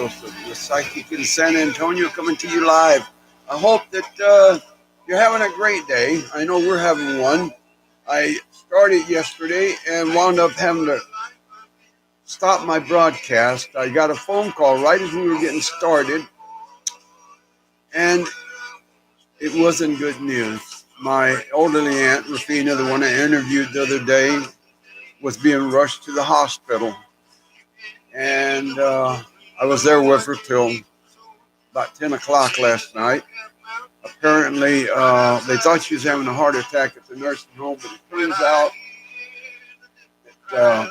R.Joseph, the psychic in San Antonio, coming to you live. I hope that you're having a great day. I know we're having one. I started yesterday and wound up having to stop my broadcast. I got a phone call right as we were getting started, and it wasn't good news. My elderly aunt, Rafina, the one I interviewed the other day, was being rushed to the hospital. And I was there with her till about 10 o'clock last night. Apparently, they thought she was having a heart attack at the nursing home, but it turns out that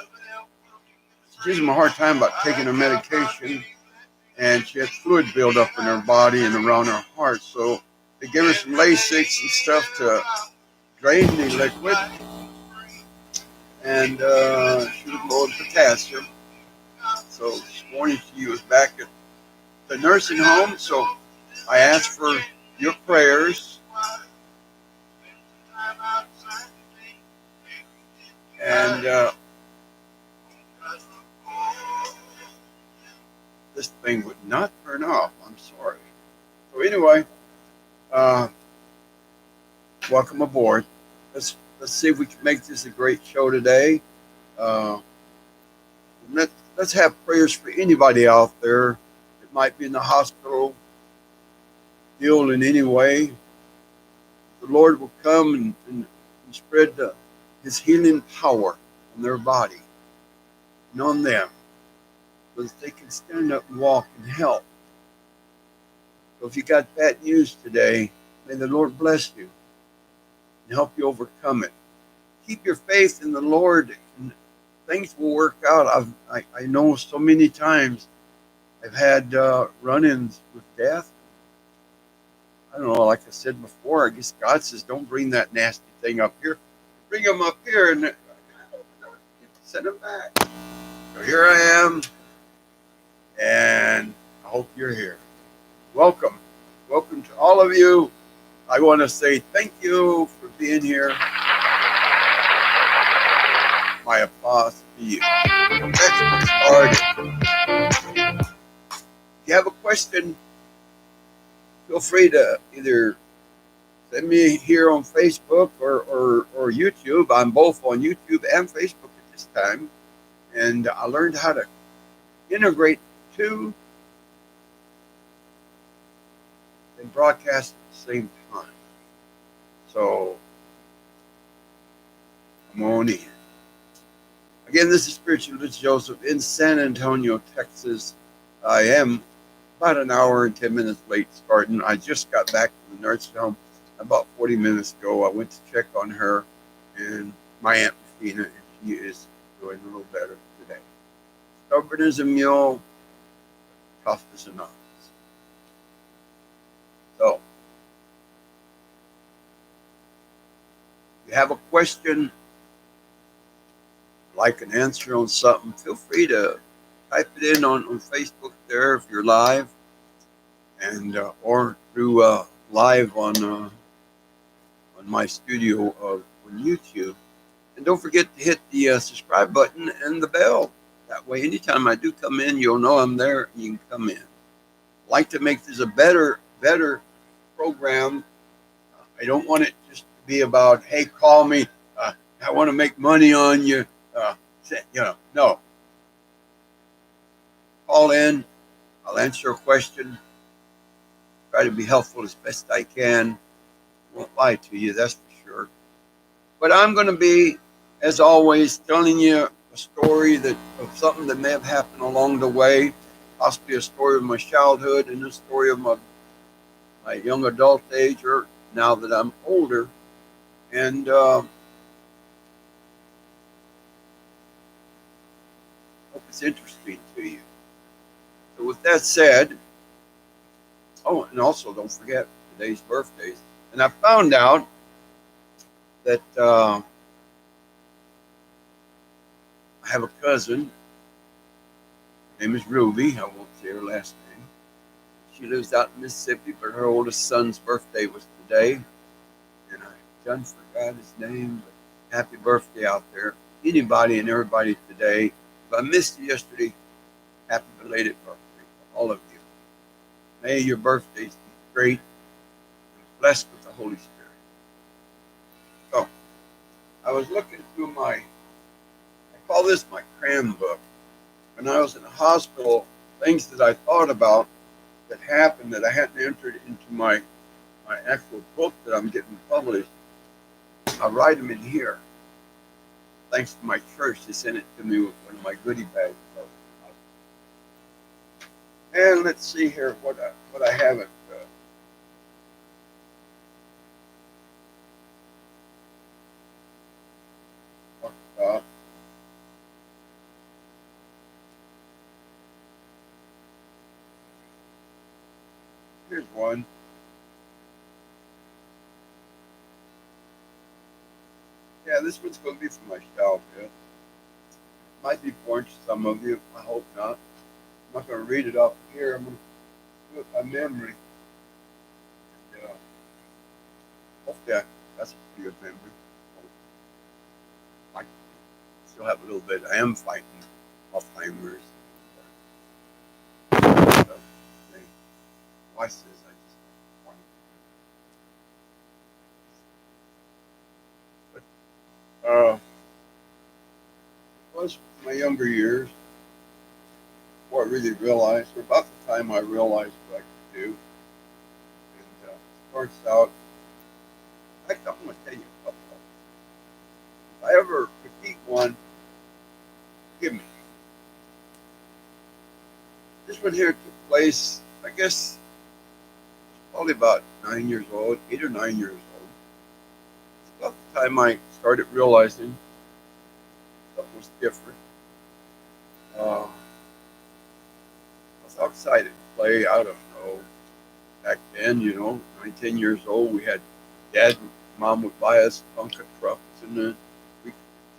she's giving them a hard time about taking her medication, and she had fluid buildup in her body and around her heart. So they gave her some Lasix and stuff to drain the liquid, and she was low in potassium. So this morning she was back at the nursing home. So I asked for your prayers, and this thing would not turn off. I'm sorry. So anyway, welcome aboard. Let's see if we can make this a great show today. Let's have prayers for anybody out there that might be in the hospital, ill in any way. The Lord will come and spread His healing power on their body and on them, so that they can stand up and walk and help. So if you got bad news today, may the Lord bless you and help you overcome it. Keep your faith in the Lord, and things will work out. I know so many times I've had run-ins with death. I don't know, like I said before, I guess God says, don't bring that nasty thing up here. Bring them up here and send them back. So here I am, and I hope you're here. Welcome. Welcome to all of you. I want to say thank you for being here. My applause to you. Let's get started. If you have a question, feel free to either send me here on Facebook or YouTube. I'm both on YouTube and Facebook at this time. And I learned how to integrate two and broadcast at the same time. So come on in. Again, this is Spiritualist Joseph in San Antonio, Texas. I am about an hour and 10 minutes late starting. I just got back from the nursing home about 40 minutes ago. I went to check on her and my Aunt Rafina, and she is doing a little better today. Stubborn as a mule, tough as an ox. So, if you have a question, like an answer on something, feel free to type it in on Facebook there if you're live, and or through live on my studio on YouTube. And don't forget to hit the subscribe button and the bell. That way, anytime I do come in, you'll know I'm there and you can come in. I'd like to make this a better program. I don't want it just to be about, hey, call me. I want to make money on you. No. Call in. I'll answer a question. Try to be helpful as best I can. Won't lie to you, that's for sure. But I'm going to be, as always, telling you a story of something that may have happened along the way. Possibly a story of my childhood and a story of my young adult age, or now that I'm older. And hope it's interesting to you. So with that said, oh, and also don't forget today's birthdays. And I found out that I have a cousin. Her name is Ruby. I won't say her last name. She lives out in Mississippi, but her oldest son's birthday was today. And I done forgot his name, but happy birthday out there. Anybody and everybody today. If I missed you yesterday, happy belated birthday to all of you. May your birthdays be great and blessed with the Holy Spirit. So, I was looking through I call this my cram book. When I was in the hospital, things that I thought about that happened that I hadn't entered into my actual book that I'm getting published, I write them in here. Thanks to my church, they sent it to me with one of my goodie bags. And let's see here what I haven't. Talked about. Here's one. Yeah, this one's going to be for my childhood. Might be boring to some of you. I hope not. I'm not going to read it off here. I'm going to do it by memory. And, hopefully that's a pretty good memory. I still have a little bit. I am fighting Alzheimer's. My wife says I just want to. But it was my younger years before I really realized, or about the time I realized what I could do. And it starts out. I'm going to tell you a couple of them. If I ever repeat one, give me. This one here took place, I guess, probably about 9 years old, 8 or 9 years old. It's about the time I started realizing something was different. I was outside to play. I don't know. Back then, 9, 10 years old, we had dad and mom would buy us Tonka trucks, and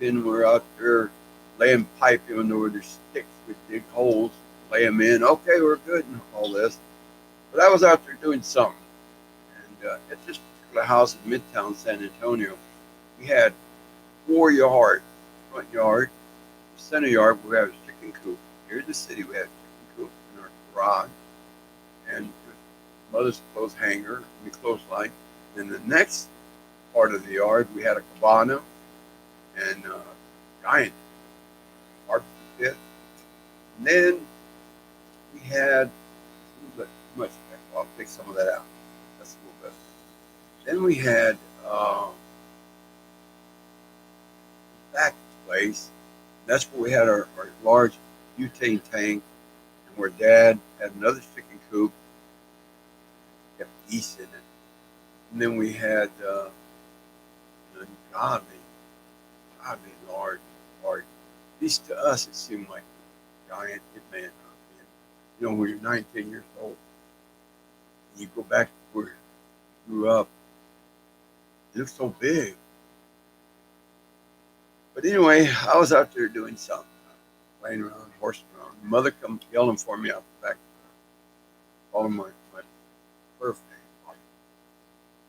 then we're out there laying pipe, even though there's sticks with big holes, lay them in. Okay, we're good and all this. But I was out there doing something. And at this particular house in Midtown San Antonio, we had 4 yards, front yard, center yard, we had a chicken coop. Here in the city, we had a chicken coop in our garage, and mother's clothes hanger, and the clothesline. And the next part of the yard, we had a cabana and a giant barbecue pit. And then we had a little bit too much. I'll take some of that out. That's a little bit. Then we had back place. That's where we had our large butane tank, and where Dad had another chicken coop, kept geese in it. And then we had godly large. At least to us, it seemed like a giant man. When you're 9, 10 years old, and you go back to where you grew up, it looks so big. But anyway, I was out there doing something, playing around, horsing around. Mother come yelling for me out the back, calling my birthday.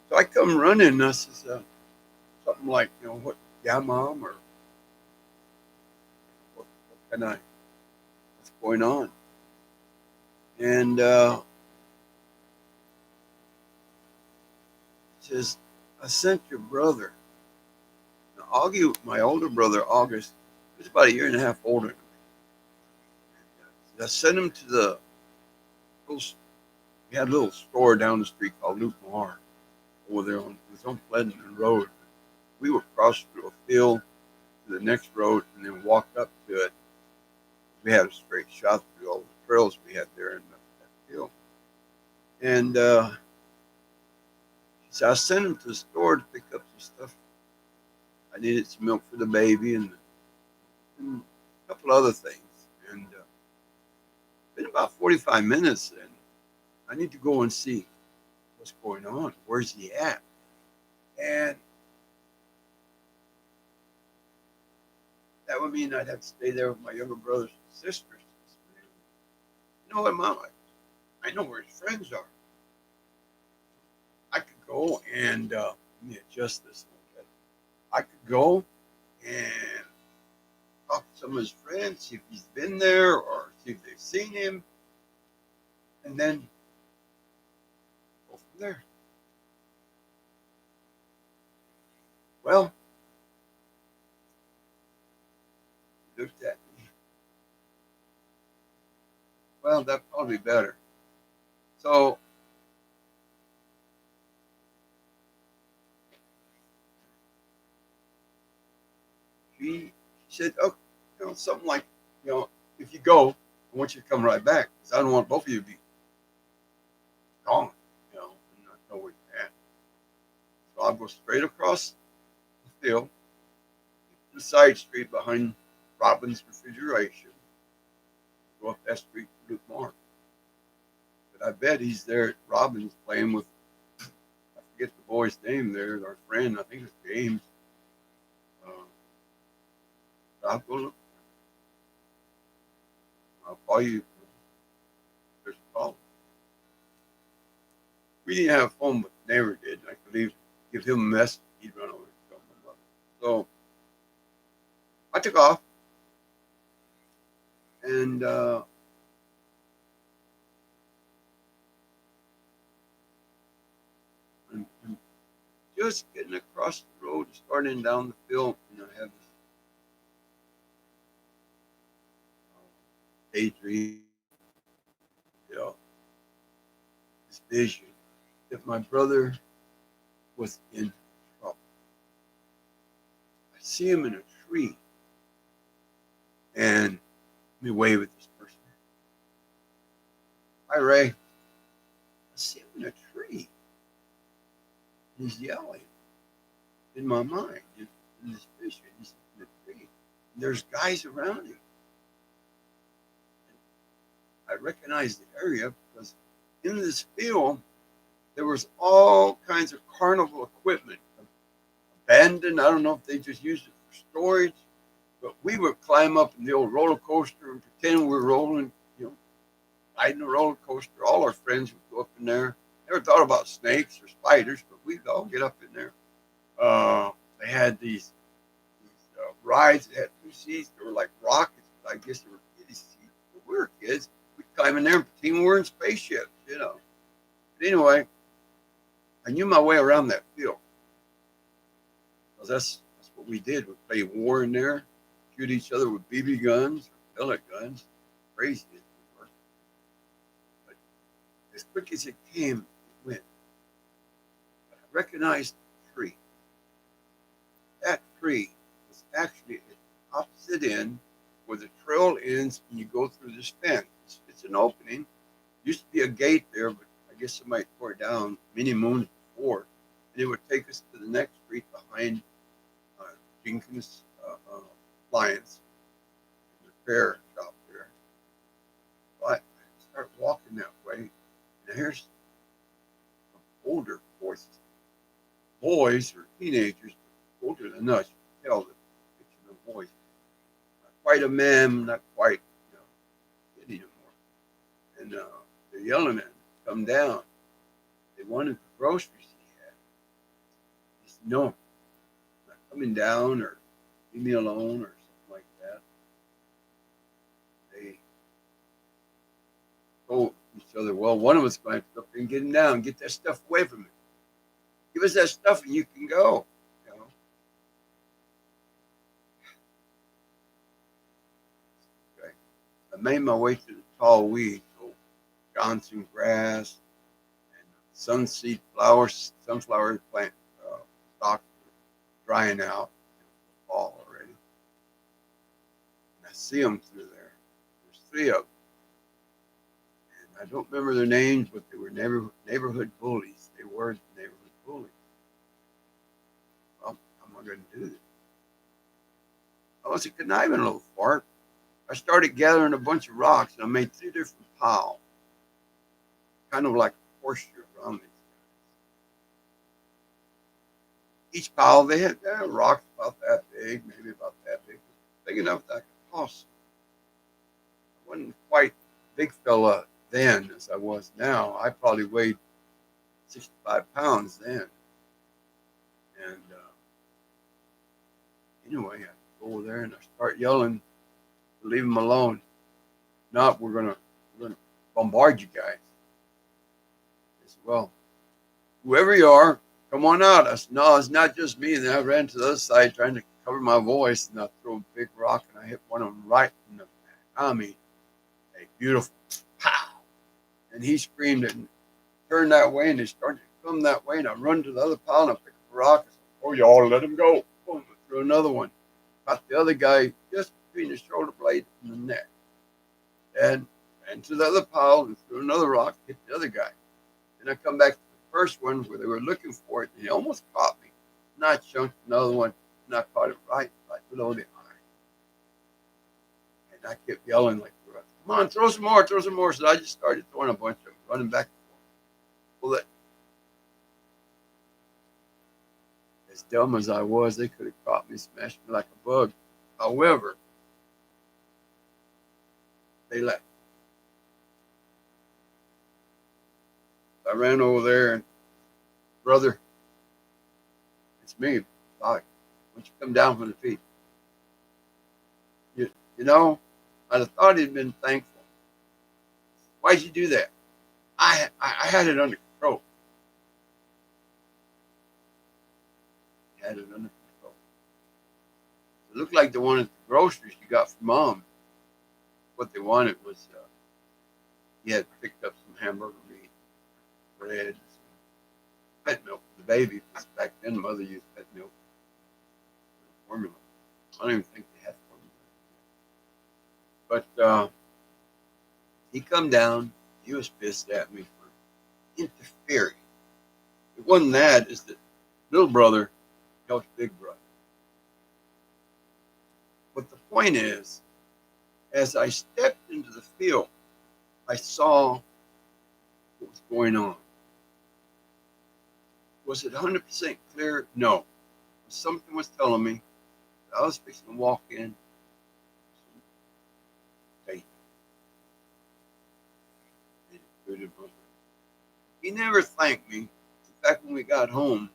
So I come running, and I says something like, what, yeah, Mom, or what can what's going on? And says, I sent your brother. Now, Augie, my older brother, August, was about 1.5 years older than me. And, I sent him to we had a little store down the street called Luke Noir over there on Pleasant Road. We would cross through a field to the next road and then walk up to it. We had a straight shot through all the trails we had there in that field. And so I sent him to the store to pick up some stuff. I needed some milk for the baby and a couple other things. And been about 45 minutes, and I need to go and see what's going on. Where's he at? And that would mean I'd have to stay there with my younger brothers and sisters. You know what, Mom? I know where his friends are. I could go and let me adjust this a little bit. I could go and talk to some of his friends, see if he's been there or see if they've seen him. and then go from there. Well, he looked at me. Well, that'd probably be better. So she said, "Oh, something like, if you go, I want you to come right back because I don't want both of you to be gone, and not know where you're at. So I'll go straight across the field, the side street behind Robin's Refrigeration, go up that street to Luke Mark. But I bet he's there at Robin's playing with, I forget the boy's name there, our friend, I think it's James. Uh, I'll go look. I'll call you if there's a problem. We didn't have a phone, but the neighbor did. I could give him a message. He'd run over and tell my mother. So I took off, and I'm just getting across the road, starting down the field, I have this daydream, you know, this vision that my brother was in trouble. I see him in a tree, and let me wave at this person. Hi, Ray. I see him in a tree. He's yelling in my mind, in this vision. He's in a tree. And there's guys around him. I recognized the area because in this field, there was all kinds of carnival equipment abandoned. I don't know if they just used it for storage, but we would climb up in the old roller coaster and pretend we were rolling, riding a roller coaster. All our friends would go up in there. Never thought about snakes or spiders, but we'd all get up in there. They had these rides that had 2 seats. They were like rockets, but I guess they were kiddie seats. When we were kids, we'd climb in there and pretend we were in spaceships, But anyway, I knew my way around that field. Because that's what we did. We'd play war in there, shoot each other with BB guns or pellet guns. Crazy as we were. But as quick as it came, it went. But I recognized the tree. That tree was actually at the opposite end where the trail ends and you go through this fence. It's an opening. Used to be a gate there, but I guess somebody tore it down many moons before. And it would take us to the next street behind Jenkins Lions, the repair shop there. So I start walking that way, and here's older boys or teenagers, older than us. You can tell the picture of boys. Not quite a man, not quite kid anymore. And they're yelling at him, come down. They wanted the groceries he had. He said, no, I'm not coming down, or leave me alone, or something like that. They told each other, well, one of us going to have to and get him down, get that stuff away from him. Give us that stuff and you can go. Okay. I made my way to the tall weeds, old Johnson grass, and sunseed flowers, sunflower plant stalks drying out in the fall already. And I see them through there. There's 3 of them. And I don't remember their names, but they were neighborhood bullies. They were neighborhood bullies. Well, how am I going to do this? I was a conniving little fart. I started gathering a bunch of rocks, and I made 3 different piles, kind of like a horseshoe around these guys. Each pile, they had rocks about that big, maybe about that big, big enough that I could toss them. I wasn't quite a big fella then as I was now. I probably weighed 65 pounds then. And anyway, I go over there and I start yelling, leave them alone. Not, we're gonna bombard you guys. well, whoever you are, come on out. I said, no, it's not just me. And then I ran to the other side trying to cover my voice, and I threw a big rock, and I hit one of them right in the back. I mean, a beautiful pow. And he screamed and turned that way, and he started to come that way, and I run to the other pile, and I pick up a rock. I said, oh, y'all let him go. Boom, I threw another one. Caught the other guy just between the shoulder blade and the neck. And ran to the other pile and threw another rock, hit the other guy. Then I come back to the first one where they were looking for it, and he almost caught me. And I chunked another one, and I caught it right below the eye. And I kept yelling like, come on, throw some more, throw some more. So I just started throwing a bunch of them, running back and forth. Well, as dumb as I was, they could have caught me, smashed me like a bug. However, they left. I ran over there and, brother, it's me, Bobby. Why don't you come down from the feet? You know, I'd have thought he'd been thankful. Why'd you do that? I had it under control. Had it under control. It looked like the one at the groceries you got from Mom. What they wanted was he had picked up some hamburger meat, bread, some pet milk for the baby. Because back then, mother used pet milk for formula. I don't even think they had formula. But he come down. He was pissed at me for interfering. It wasn't that. It's that little brother helps big brother. But the point is, as I stepped into the field, I saw what was going on. Was it 100% clear? No. Something was telling me that I was fixing to walk in. He never thanked me. In fact, when we got home,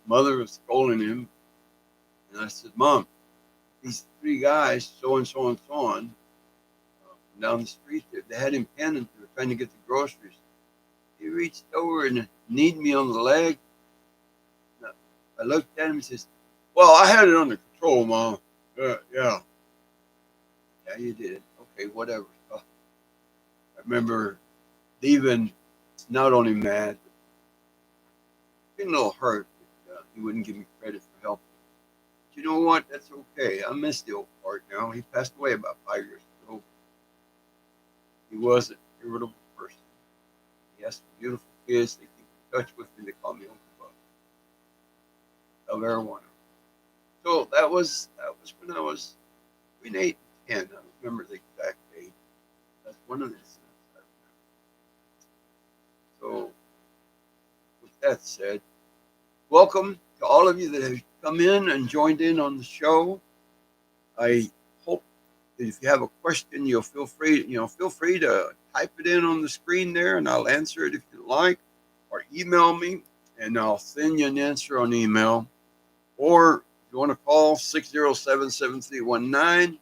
mother was scolding him, and I said, Mom, these three guys, so and so and so on, down the street there, they had him pinned and they were trying to get the groceries. He reached over and kneed me on the leg. I looked at him and says, well, I had it under control, Mom. Yeah. Yeah, you did. Okay, whatever. I remember leaving, not only mad, but being a little hurt that he wouldn't give me credit for helping. But you know what? That's okay. I miss the old part now. He passed away about 5 years ago. He was an irritable person. He has some beautiful kids. They keep in touch with me. They call me Uncle Bud. Love every one of them. So that was when I was between 8 and 10. I don't remember the exact date. That's one of the incidents I remember. So with that said, welcome to all of you that have come in and joined in on the show. I hope that if you have a question, you'll feel free to type it in on the screen there, and I'll answer it if you like, or email me, and I'll send you an answer on email. Or if you want to call 607-7319, I'm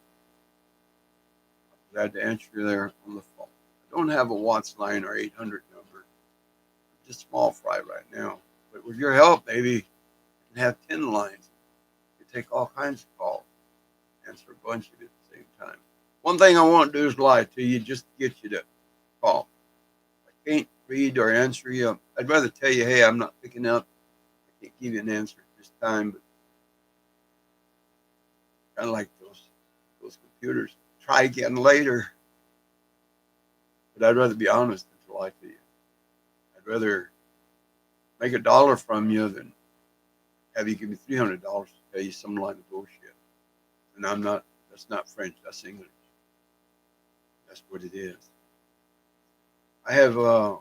glad to answer you there on the phone. I don't have a Watts line or 800 number. I'm just small fry right now. But with your help, maybe I can have 10 lines. You take all kinds of calls, answer a bunch of it at the same time. One thing I won't do is lie to you just to get you to call. I can't read or answer you. I'd rather tell you, hey, I'm not picking up. I can't give you an answer at this time, but kind of like those computers. Try again later. But I'd rather be honest than to lie to you. I'd rather make $1 from you than have you give me $300 to tell you some line of bullshit. And that's not French, that's English. That's what it is. I have, and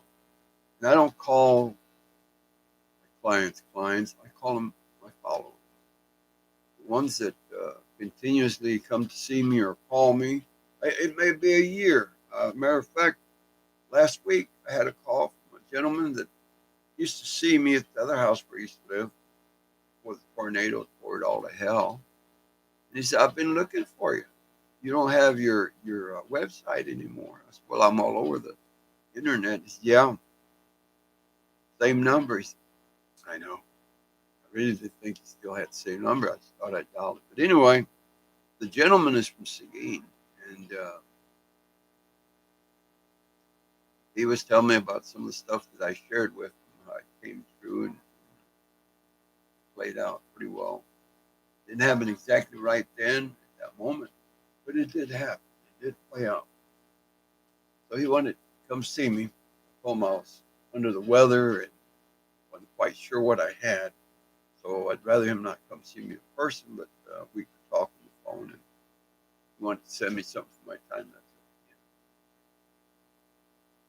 I don't call my clients, I call them my followers. The ones that continuously come to see me or call me. It may be a year. Matter of fact, last week I had a call from a gentleman that used to see me at the other house where he used to live before the tornado tore it all to hell. And he said, I've been looking for you. You don't have your website anymore. I said, well, I'm all over the internet. He said, yeah. Same number. He said, I know. I really did think he still had the same number. I just thought I'd dialed it. But anyway, the gentleman is from Seguin, and he was telling me about some of the stuff that I shared with him, how I came through and played out pretty well. Didn't happen exactly right then at that moment, but it did happen. It did play out. So he wanted to come see me. I told him I was under the weather and wasn't quite sure what I had. So I'd rather him not come see me in person, but we could talk on the phone, and he wanted to send me something for my time.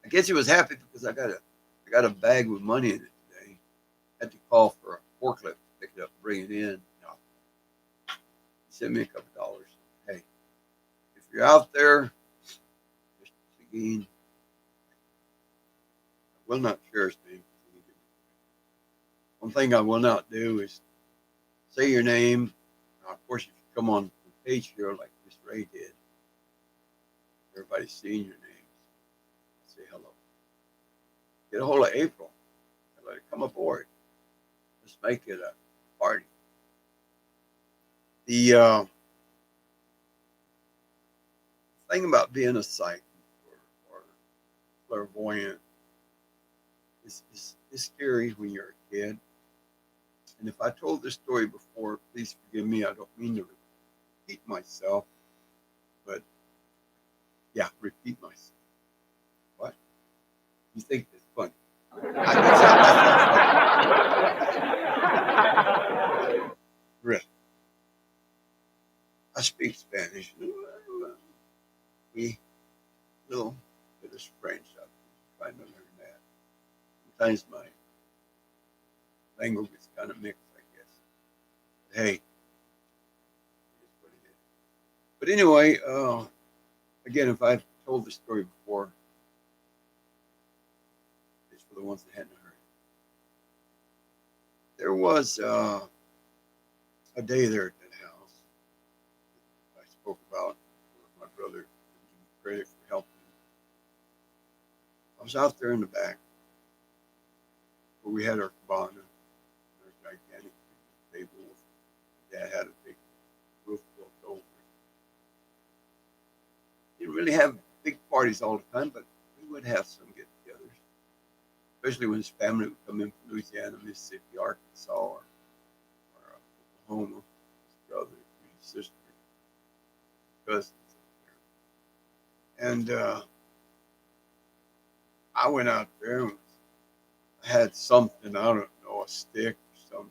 I guess he was happy because I got a bag with money in it today. I had to call for a forklift to pick it up, bring it in. No. He sent me a couple dollars. Hey, if you're out there, Mr. Seguin, I will not share his name. One thing I will not do is say your name. Now, of course, if you come on the page here like Miss Ray did, everybody's seeing your names. Say hello. Get a hold of April and let her come aboard. Let's make it a party. The thing about being a psychic or clairvoyant is scary when you're a kid. And if I told this story before, please forgive me. I don't mean to repeat myself, but yeah, repeat myself. What? You think it's funny? Really? I speak Spanish. We little bit of French. I'm trying to learn that. Sometimes my language is kind of mixed, I guess. But hey, it's what it is. But anyway, again, if I've told the story before, it's for the ones that hadn't heard it. There was a day there at that house I spoke about with my brother. Give him credit for helping me. I was out there in the back where we had our cabana, our gigantic table. Dad had a big roof built over it. Didn't really have big parties all the time, but we would have some get-togethers, especially when his family would come in from Louisiana, Mississippi, Arkansas, or Oklahoma. His brother, his sister, cousins. And I went out there and I had something, I don't know, a stick or something.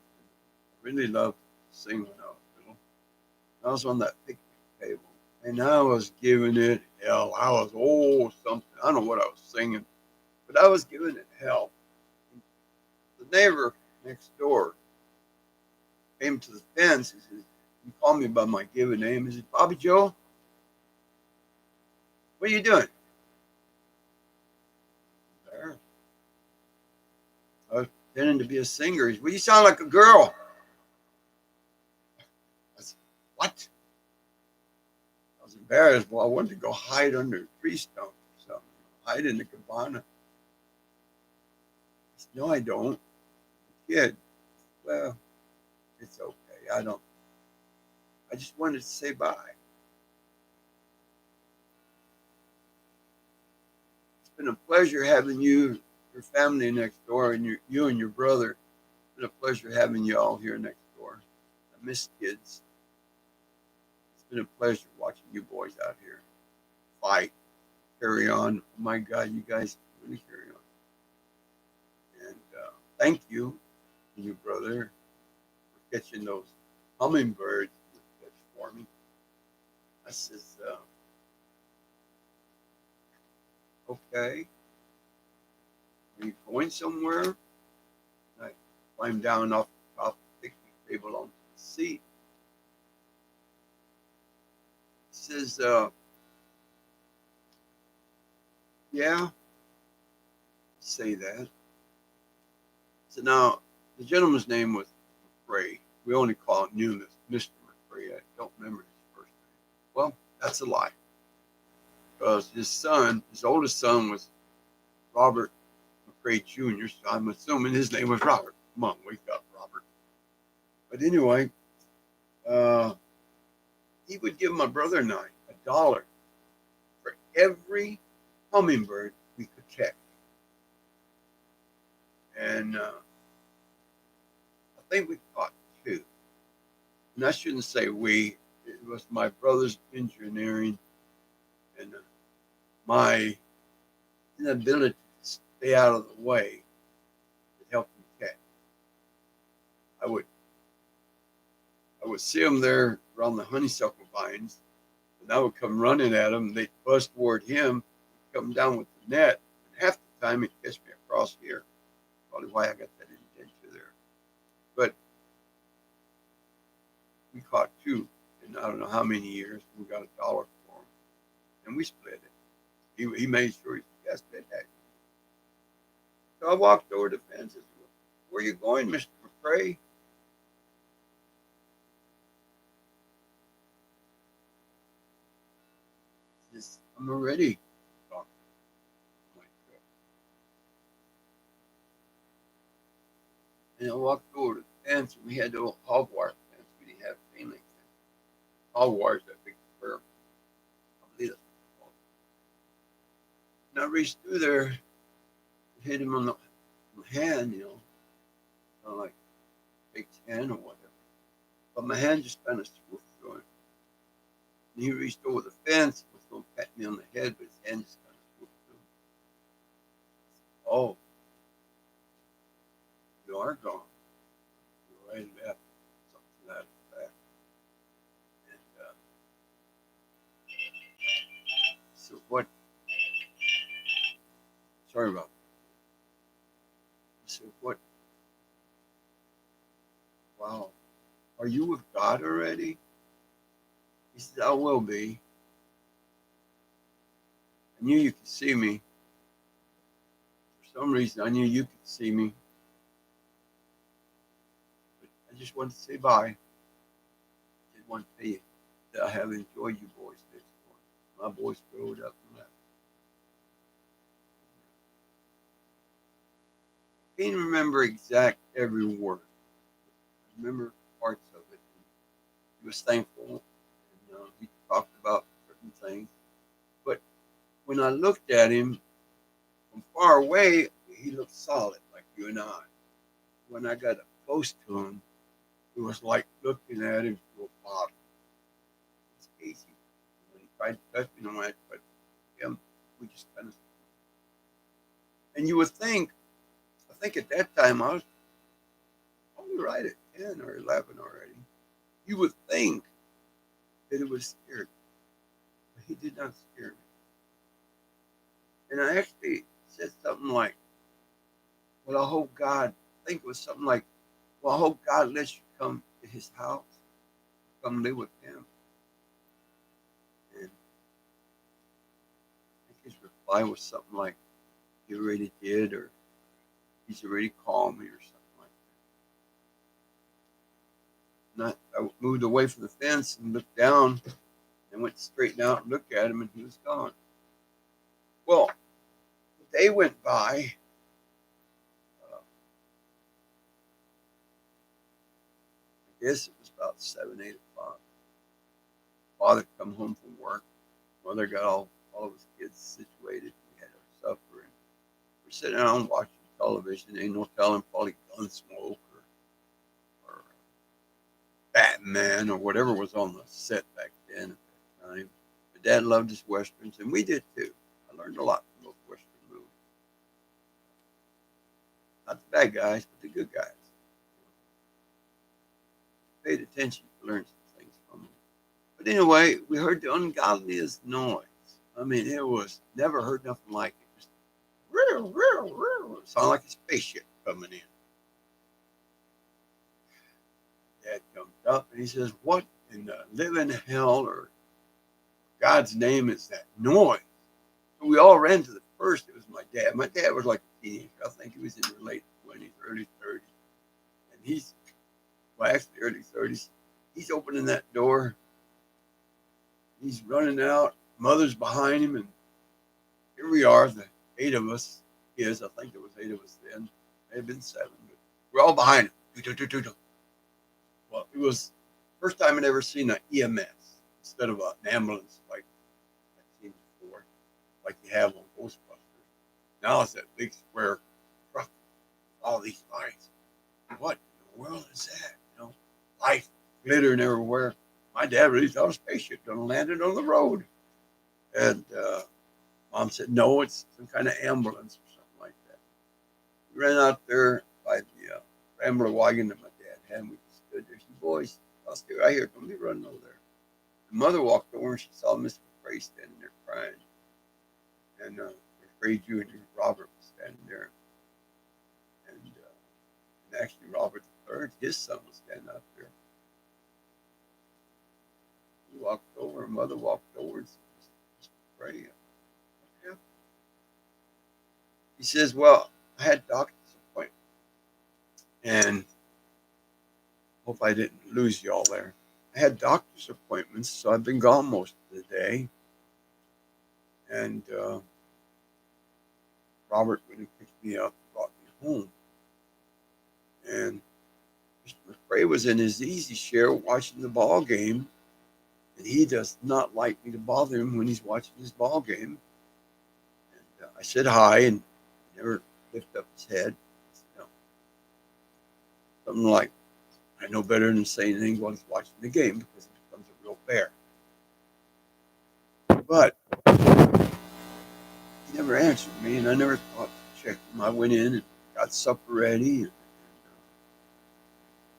I really loved to sing when I was little. I was on that picnic table and I was giving it hell. I was something. I don't know what I was singing, but I was giving it hell. The neighbor next door came to the fence. He says, "You call me by my given name." He said, "Bobby Joe, what are you doing?" There. I was pretending to be a singer. He said, "Well, you sound like a girl." I said, "What?" I was embarrassed. Well, I wanted to go hide under a tree stump or something, hide in the cabana. I said, "No, I don't." The kid, "Well, it's okay. I just wanted to say bye." It's been a pleasure having you, your family next door, and you and your brother. It's been a pleasure having you all here next door. I miss kids. It's been a pleasure watching you boys out here fight, carry on. Oh my God, you guys really carry on. And thank you and your brother for catching those hummingbirds for me. I says, "Okay, are you going somewhere?" And I climbed down off the top of the picnic table onto the seat. He says, "Yeah, say that." So now, the gentleman's name was McRae. We only knew him as Mr. McRae. I don't remember his first name. Well, that's a lie. Because his oldest son was Robert McRae Jr., so I'm assuming his name was Robert. Come on, wake up, Robert. But anyway, he would give my brother and I $1 for every hummingbird we could catch. And I think we caught 2. And I shouldn't say we. It was my brother's engineering and my inability to stay out of the way that helped me catch. I would see them there around the honeysuckle vines, and I would come running at them. They'd buzz toward him, come down with the net, and half the time he'd catch me across here. Probably why I got that indenture there. But we caught 2 in I don't know how many years. We got $1 for them, and we split it. He made sure he split that. So I walked over the fence and said, "Where are you going, Mr. McRae?" He says, "I'm already talking." And I walked over to the fence, and we had the old hog wire fence. We didn't have chain link fence. Hog wire's that big square. I believe that's what it's called. And I reached through there and hit him on the hand, kind of like big hand or whatever. But my hand just kind of swooped through him. And he reached over the fence, was going to pat me on the head, but his hand just kind of swooped through. "Oh, you are gone. You're right left." Something to that effect. And so what? Sorry about that. So what? Wow. "Are you with God already?" He said, "I will be. I knew you could see me. For some reason, I knew you could see me. But I just wanted to say bye. I did want to tell you that I have enjoyed you boys this morning." My boys growed up and left. I can't remember exact every word. I remember parts of it. He was thankful, and he talked about certain things. But when I looked at him from far away, he looked solid, like you and I. When I got up close to him, it was like looking at him through a bottle. It's easy. When he tried to touch me, but him, we just kind of. And you would think, I think at that time I was probably right at 10 or 11 already. You would think that it was scared, but he did not scare me. And I actually said something like, "Well, I hope God," I think it was something like, "Well, I hope God lets you come to his house, come live with him." And I think his reply was something like, "He already did," or "He's already called me," or something like that. And I moved away from the fence and looked down and went straight out and looked at him, and he was gone. Well, the day went by. I guess it was about 7, 8 o'clock. Father come home from work. Mother got all of his kids situated. We had our supper, and we're sitting around watching television. Ain't no telling, probably Gunsmoke or Batman or whatever was on the set back then at that time. My dad loved his westerns, and we did too. I learned a lot from those western movies. Not the bad guys, but the good guys. Paid attention to learn some things from them. But anyway, we heard the ungodliest noise. I mean, it was never heard nothing like it. Just it sounded like a spaceship coming in. Dad comes up and he says, "What in the living hell or God's name is that noise?" So we all ran to the first. It was my dad. My dad was like a teenager. I think he was in the late 20s, early 30s. And actually early 30s. He's opening that door. He's running out. Mother's behind him. And here we are, the 8 of us, is. I think there was 8 of us then. May have been 7, but we're all behind him. Well, it was the first time I'd ever seen an EMS instead of an ambulance like I'd seen before, like you have on Ghostbusters. Now it's that big square truck, all these lights. What in the world is that? Lights glittering everywhere. My dad really thought a spaceship gonna landed on the road. And Mom said, no, it's some kind of ambulance or something like that. We ran out there by the rambler wagon that my dad had, and we stood there. She said, boys, I'll stay right here. Don't be running over there. The mother walked over and she saw Mr. McRae standing there crying. And McRae Jr., Robert, was standing there. And actually, Robert III, his son, was standing out there. He walked over, and mother walked over and said, Mr. McRae, what happened? He says, well, I had doctor's appointment. And hope I didn't lose you all there. I had doctor's appointments, so I've been gone most of the day. And Robert went and picked me up and brought me home. And Mr. McRae was in his easy chair watching the ball game. And he does not like me to bother him when he's watching his ball game. And I said hi, and he never lifted up his head. Said, no. Something like, I know better than saying anything while he's watching the game because it becomes a real bear. But he never answered me, and I never thought to check him. I went in and got supper ready, and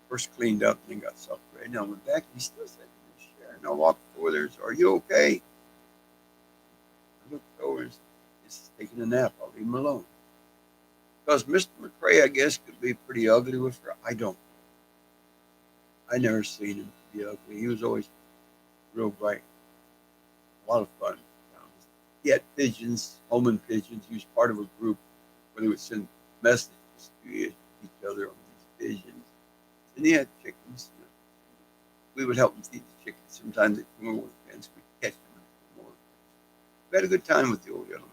first cleaned up, and then got supper ready. And I went back, and he still sat in his chair. And I walked over there and said, are you okay? I looked over and said, he's taking a nap. I'll leave him alone. Because Mr. McRae, I guess, could be pretty ugly with her. I don't. I never seen him be ugly. He was always real bright. A lot of fun. He had pigeons, homing pigeons. He was part of a group where they would send messages to each other on these pigeons. And he had chickens. We would help him feed the chickens. Sometimes they'd come over with fence. We'd catch them and come over. We had a good time with the old gentleman.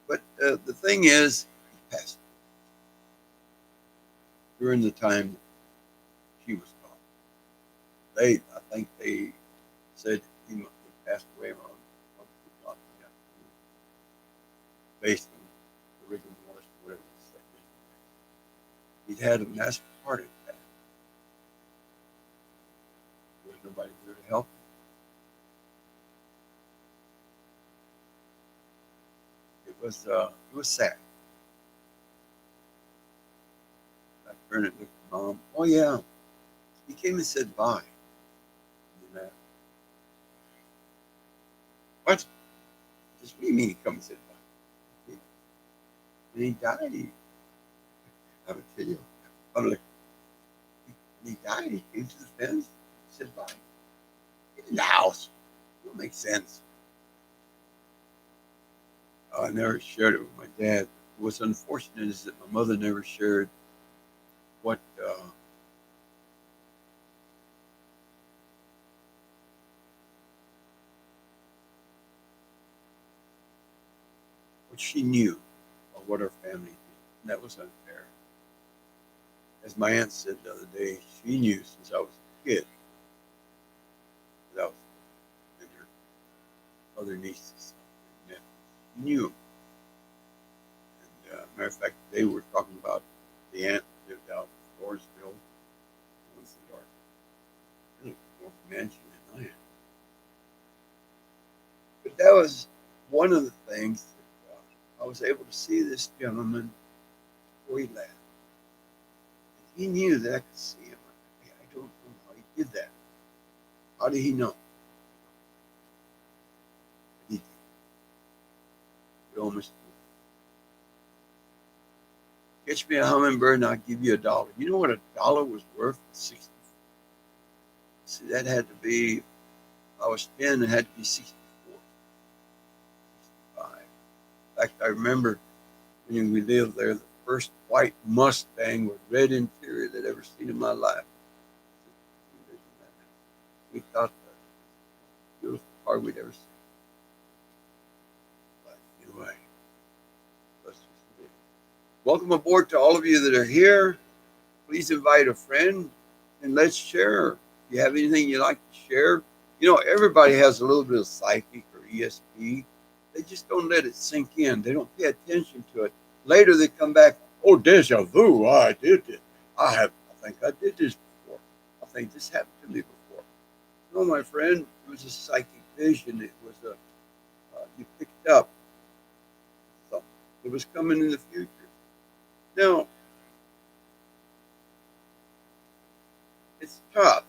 But the thing is, he passed during the time she was gone. I think they said he passed away around based on the rigor mortis, whatever it said. He'd had a massive heart attack. There was nobody there to help him. It was sad. I turned and looked at Mom. Oh yeah, he came and said bye. What? Just what do you mean he come and said bye? And he died. I would tell you. I'm like, he died. He came to the fence, said bye. In the house. It don't make sense. I never shared it with my dad. What's unfortunate is that my mother never shared what she knew of what her family did. And that was unfair. As my aunt said the other day, she knew since I was a kid that I was and her other nieces and nephews. She knew. And matter of fact, they were talking about the aunt who lived out in Floresville, once the dark, really more mansion than I am. But that was one of the things that I was able to see this gentleman before he left. And he knew that I could see him. I don't know how he did that. How did he know? He did. He almost did. Catch me a hummingbird and I'll give you $1. You know what $1 was worth? 60. See, that had to be, if I was 10, it had to be 64. 65. In fact, I remember when we lived there, the first white Mustang with red interior that I'd ever seen in my life. We thought that was the beautiful car we'd ever seen. But anyway, Welcome aboard to all of you that are here. Please invite a friend and let's share. If you have anything you'd like to share, everybody has a little bit of psychic or ESP. They just don't let it sink in. They don't pay attention to it. Later they come back, oh, deja vu, I did it. I think I did this before. I think this happened to me before. No, my friend, it was a psychic vision. It was you picked up something. It was coming in the future. Now, it's tough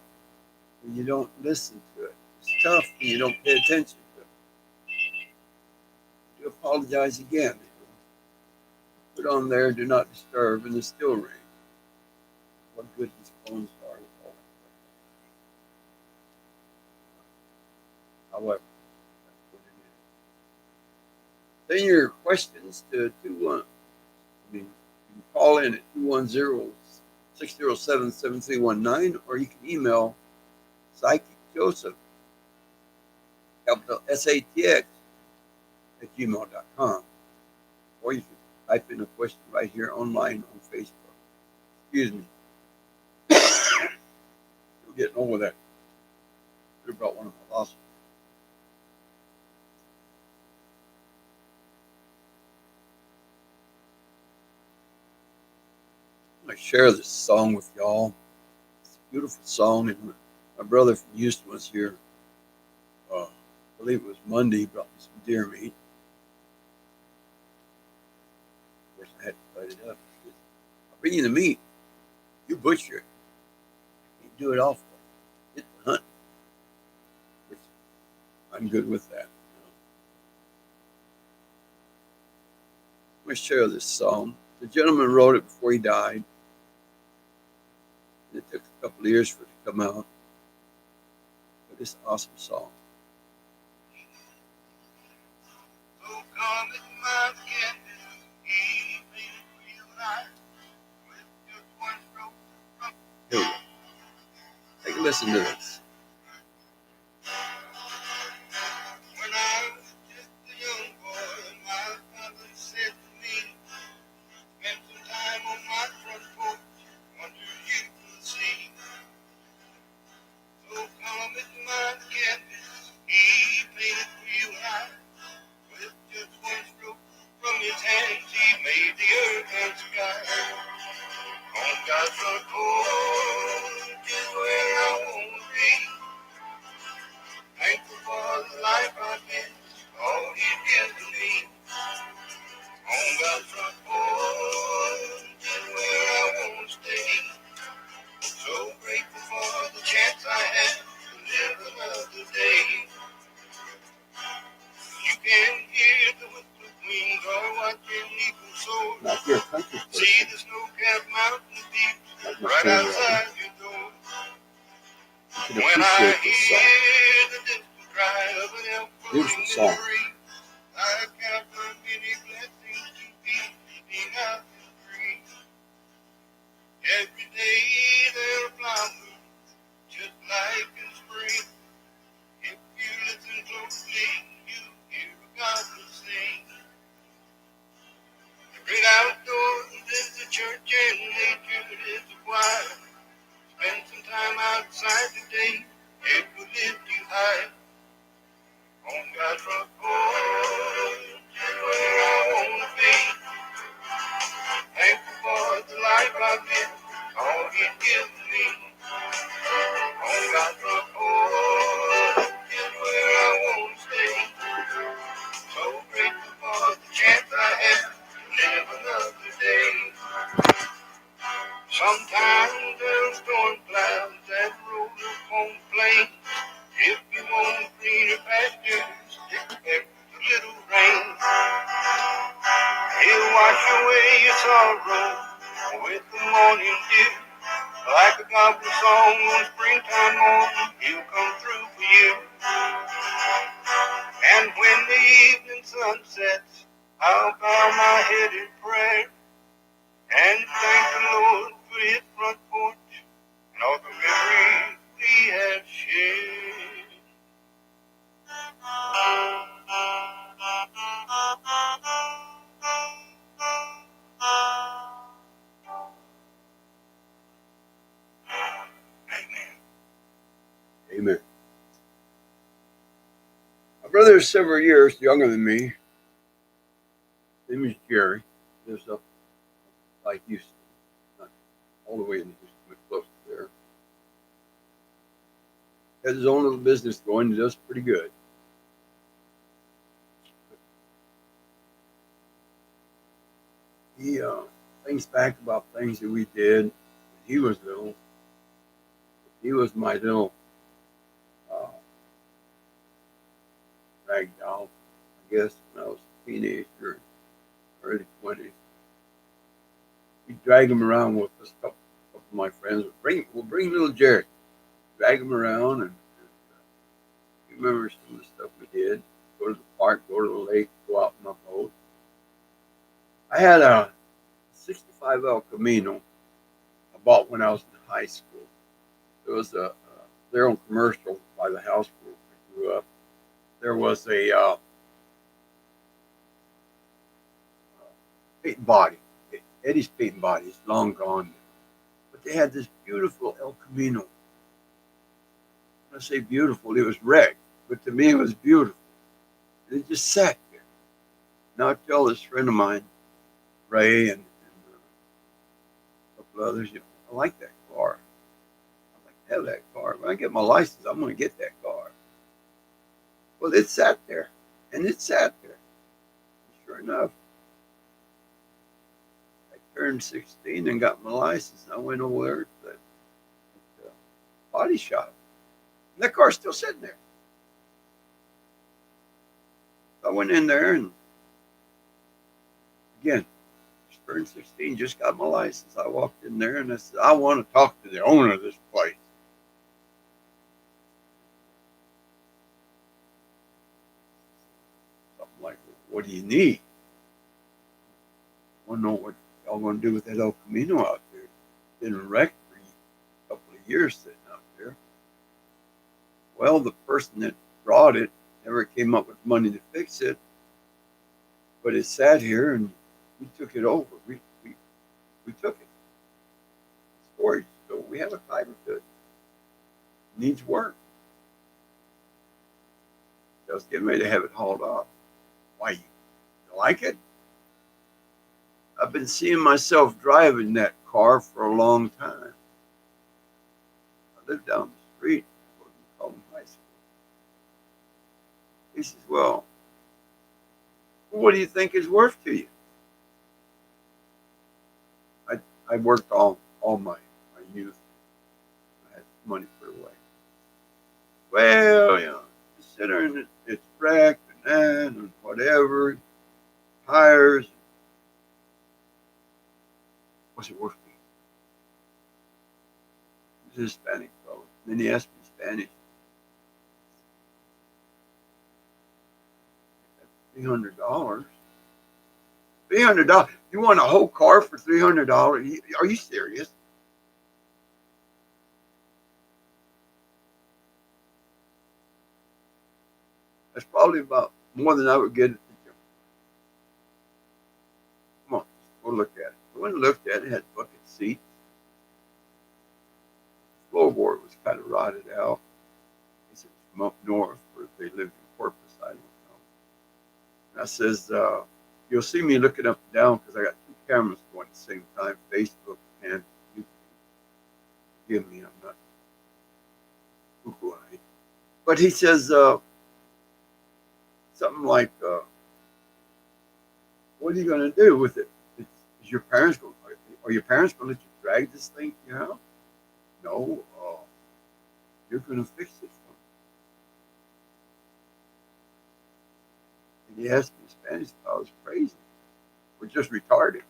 when you don't listen to it. It's tough when you don't pay attention to it. You apologize again. Put on there, do not disturb, and it still rings. What good these phones are with all that. However, that's what it is. Send your questions to 21. You can call in at 210-607-7319, or you can email psychicjoseph, capital SATX, at gmail.com. Or you can type in a question right here online on Facebook. Excuse me. Still getting over that. Could have brought one of my losses. I'm going to share this song with y'all. It's a beautiful song, and my brother from Houston was here. I believe it was Monday. He brought me some deer meat. Of course, I had to cut it up. I'll bring you the meat. You butcher it. You do it all for it. Get the hunt. Which I'm good with that. I'm going to share this song. The gentleman wrote it before he died. It took a couple of years for it to come out. But it's an awesome song. So come at my canvas, evening real life, with just one stroke from. Here we go. Take a listen to this. When I was just a young boy, my father said to me, spend some time on my front porch, wonder you can see. So come at my canvas, he painted for you and I. With just one stroke from his hands, he made the earth and sky. On God's front porch is where I want to be. Thankful for the life I've been, all He's given to me. On God's front porch is where I want to stay. So grateful for the chance I had to live another day. You can hear the whistle of wings or watch an eagle soar. See the snow-capped mountain peaks right outside your door. When I hear the distant cry of an elk floating in the breeze, I count my many blessings to be living out and free. Every day there are flowers, just like in spring. If you listen closely, you hear God will sing. The great outdoors is the church and nature is the choir. Spend some time outside today, it will lift you high. On God's front porch is where I want to be. Thankful for the life I've been, all He's given me. On God's front porch is where I want to stay. So grateful for the chance I have to live another day. Sometimes there's storm clouds that roll up on the plain. If you want greener pastures, expect a little rain. He'll wash away your sorrow with the morning dew. Like a gospel song on springtime morning, He'll come through for you. And when the evening sun sets, I'll bow my head in prayer and thank the Lord for His front porch and all the memories we have shared. brother's several years younger than me. His name is Jerry. Lives up like Houston, not all the way in Houston, but close to there. Has his own little business going, and does pretty good. He thinks back about things that we did when he was little. He was my little uh, rag doll, I guess, when I was a teenager, early 20s. We drag him around with us. Couple of my friends. We'll bring little Jerry, drag him around, and he remembers some of the stuff we did. Go to the park, go to the lake, go out in my boat. I had a 65 El Camino I bought when I was in high school. It was their own commercial by the house where we grew up. There was a paint body. Eddie's paint body is long gone. But they had this beautiful El Camino. When I say beautiful, it was wrecked. But to me, it was beautiful. And it just sat there. Now I tell this friend of mine, Ray, and a couple others, I like that car. I'd like to have that car. When I get my license, I'm going to get that car. Well, it sat there. And it sat there. And sure enough, turned 16 and got my license. I went over there to the body shop. And that car's still sitting there. So I went in there and, again, just turned 16, just got my license. I walked in there and I said, I want to talk to the owner of this place. Something like, what do you need? I want to know what y'all going to do with that El Camino out there. It's been wrecked for a couple of years sitting out there. Well, the person that brought it never came up with money to fix it, but it sat here and we took it over. We took it. Storage. So we have a title to it. It needs work. So I was getting ready to have it hauled off. Why, you like it? I've been seeing myself driving that car for a long time. I live down the street. High school. He says, well, what do you think it's worth to you? I worked all my youth. I had money put away. Well, just sit there and it's wrecked and that and whatever. Tires. What's it worth to you? He was a Hispanic fellow. Then he asked me Spanish. $300. $300. You want a whole car for $300? Are you serious? That's probably about more than I would get at the gym. Come on, go look at it. I went and looked at it. It had bucket seats. The floorboard was kind of rotted out. He said it's from up north, where they lived in Corpus. I don't know. And I says, you'll see me looking up and down because I got two cameras going at the same time, Facebook and YouTube. Forgive me, I'm not cuckoo-eyed. But he says something like, what are you going to do with it? Is your parents going? Are your parents going to let you drag this thing to your house? No, you're going to fix it for me. And he asked me in Spanish if I was crazy or just retarded.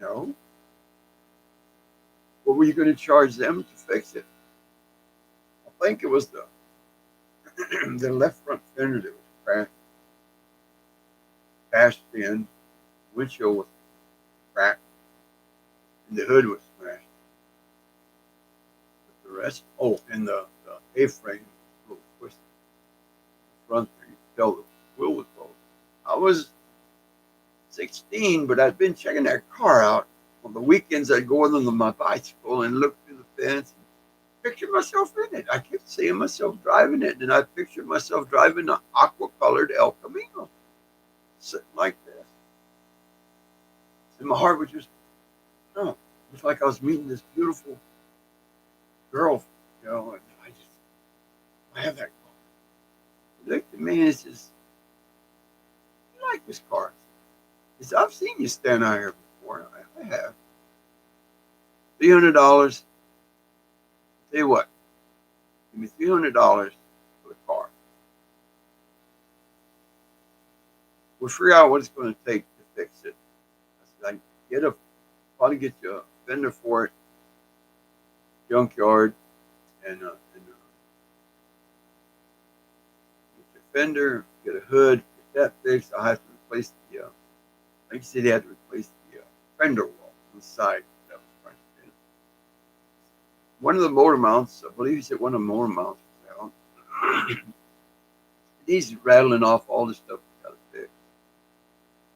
No. What were you going to charge them to fix it? I think it was the the left front fender that was cracked, bashed in, windshield was cracked, and the hood was smashed. But the rest, and the A-frame was a little twisted. The front there, you could tell the wheel was broken. I was 16, but I'd been checking that car out. On the weekends, I'd go with them on my bicycle and look through the fence. pictured myself in it. I kept seeing myself driving it, and I pictured myself driving an aqua-colored El Camino, sitting like this. And my heart was just, no, it was like I was meeting this beautiful girl, you know, and I have that car. He looked at me and he says, you like this car? He said, I've seen you stand out here before. I have. $300. Tell you what, give me $300 for the car. We'll figure out what it's going to take to fix it. I said, I probably get you a fender for it, junkyard, and get your fender, get a hood, get that fixed. I'll have to replace the, like you said, they had to replace the fender wall on the side that was crunched in. One of the motor mounts, I believe he said one of the motor mounts was out. He's rattling off all the stuff we got to fix.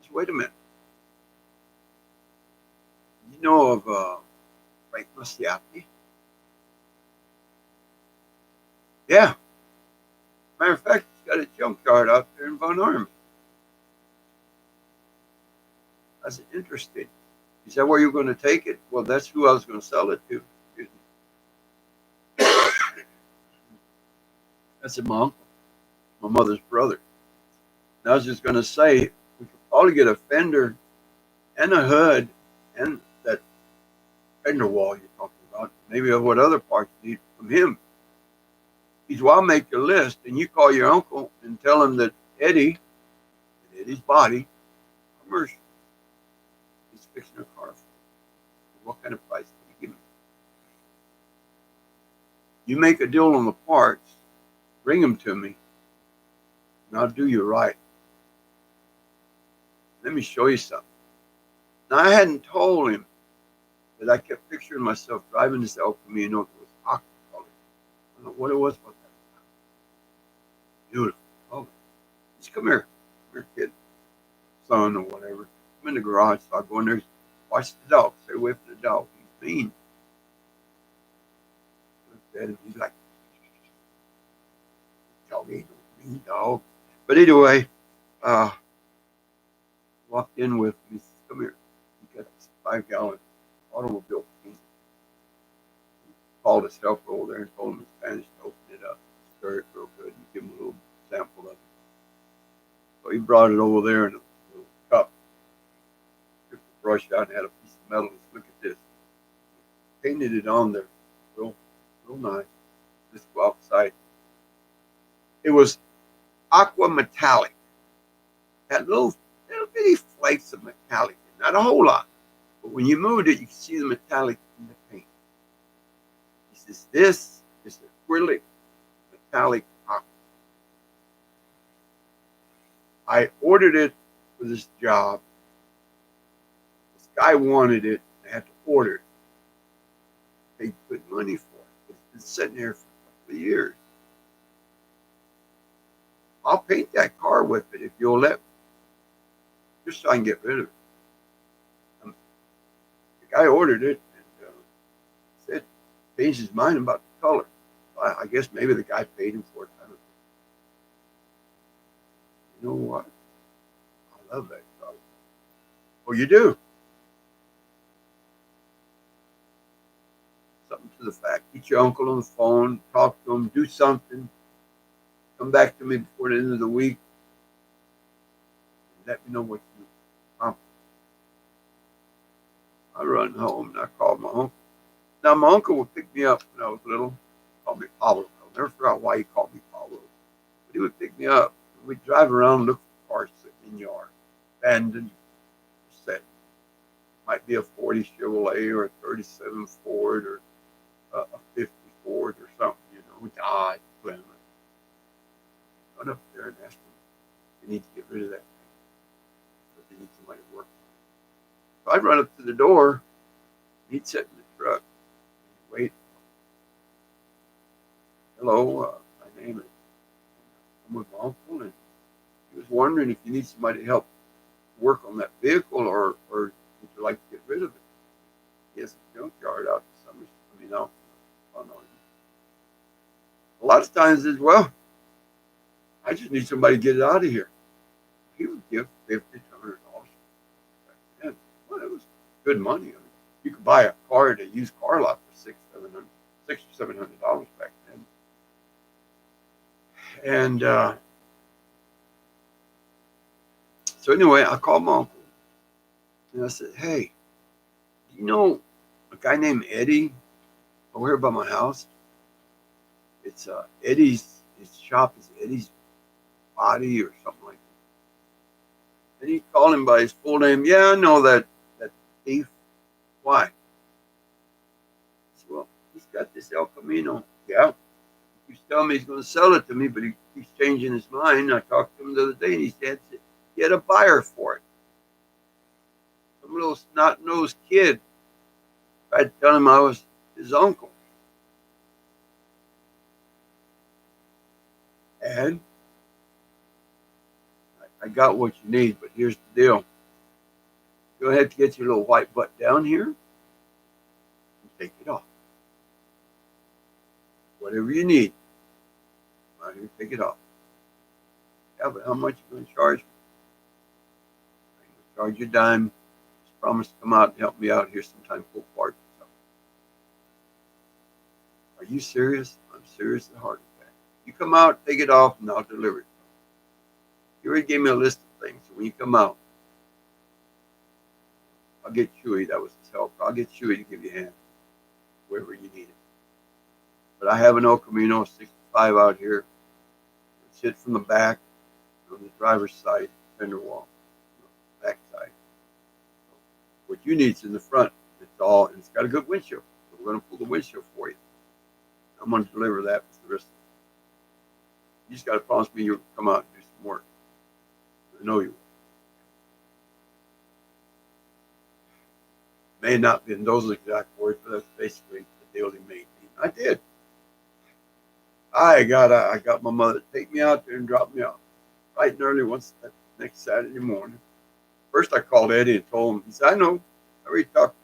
Just wait a minute. You know of Frank Mustiapi? Yeah. Matter of fact, he's got a junkyard out there in Von Ormy. I said, interesting. He said, where are you going to take it? Well, that's who I was going to sell it to. I said, my uncle, my mother's brother. And I was just going to say, we could probably get a fender and a hood and that fender wall you're talking about. Maybe what other parts you need from him. He said, well, I'll make your list. And you call your uncle and tell him that Eddie's body, commercial, he's fixing a car for you. What kind of price can you give me? You make a deal on the parts, bring them to me, and I'll do you right. Let me show you something. Now, I hadn't told him that I kept picturing myself driving this El Camino. It was aqua colored. I don't know what it was about that. Beautiful. Oh, just come here, kid, son, or whatever. I'm in the garage, so I go in there, watch the dog, stay away from the dog. He's mean. Look at him, he's like, dog ain't no mean dog. But anyway, walked in with me. He says, come here. He got this 5-gallon automobile paint. He called his helper over there and told him in Spanish to open it up, stir it real good, and give him a little sample of it. So he brought it over there in a little cup. Took the brush out and had a piece of metal. Look at this. Painted it on there. Real nice. Just go outside. It was aqua metallic. Had little bitty flakes of metallic. Not a whole lot. But when you moved it, you could see the metallic in the paint. He says, this is acrylic metallic aqua. I ordered it for this job. This guy wanted it. I had to order it. Paid good money for it. It's been sitting there for a couple of years. I'll paint that car with it if you'll let me. Just so I can get rid of it. The guy ordered it and said, changed his mind about the color. I guess maybe the guy paid him for it. I don't know. You know what? I love that color. Oh, you do? Something to the fact. Get your uncle on the phone, talk to him, do something. Come back to me before the end of the week. Let me know what you accomplished. I run home and I called my uncle. Now, my uncle would pick me up when I was little. He called me Pablo. I'll never forget why he called me Pablo. But he would pick me up. And we'd drive around and look for cars sitting in the yard. Abandoned, set. Might be a 40 Chevrolet or a 37 Ford or a 50 Ford or something, you know, Dodge, Plymouth. Run up there and ask them, you need to get rid of that thing. But they need somebody to work. So I'd run up to the door, he'd sit in the truck, and he'd wait. Hello, my name is, I'm with my uncle, and he was wondering if you need somebody to help work on that vehicle, or would you like to get rid of it? He has a junkyard out in Summer, out on A lot of times it's, well, I just need somebody to get it out of here. He would give $50 to $100 back then. Well, it was good money. I mean, you could buy a car at a used car lot for $600 or $700 back then. And so anyway, I called my uncle and I said, "Hey, do you know a guy named Eddie over here by my house? It's Eddie's. His shop is Eddie's Body or something like that." And he called him by his full name. "Yeah, I know that thief. Why?" I said, "Well, he's got this El Camino." "Yeah, he keeps telling me he's going to sell it to me, but he keeps changing his mind." I talked to him the other day, and he said he had a buyer for it. Some little snot-nosed kid tried to tell him I was his uncle. And I got what you need, but here's the deal. Go ahead and get your little white butt down here and take it off. Whatever you need, right here, take it off. "Yeah, but how much are you going to charge me?" "I'm going to charge you a dime. Just promise to come out and help me out here sometime, pull parts or something." "Are you serious?" "I'm serious as a heart attack. You come out, take it off, and I'll deliver it. You already gave me a list of things, so when you come out, I'll get Chewy." That was his help. "I'll get Chewy to give you a hand wherever you need it. But I have an El Camino 65 out here. It's hit from the back on the driver's side, fender wall, back side. What you need is in the front. And it's got a good windshield. So we're going to pull the windshield for you. I'm going to deliver that with the rest of it. You just got to promise me you'll come out and do some work. I know you will." May not be in those exact words, but that's basically the deal he made. I did. I got my mother to take me out there and drop me off bright and early once that next Saturday morning. First, I called Eddie and told him. He said, "I know. I already talked to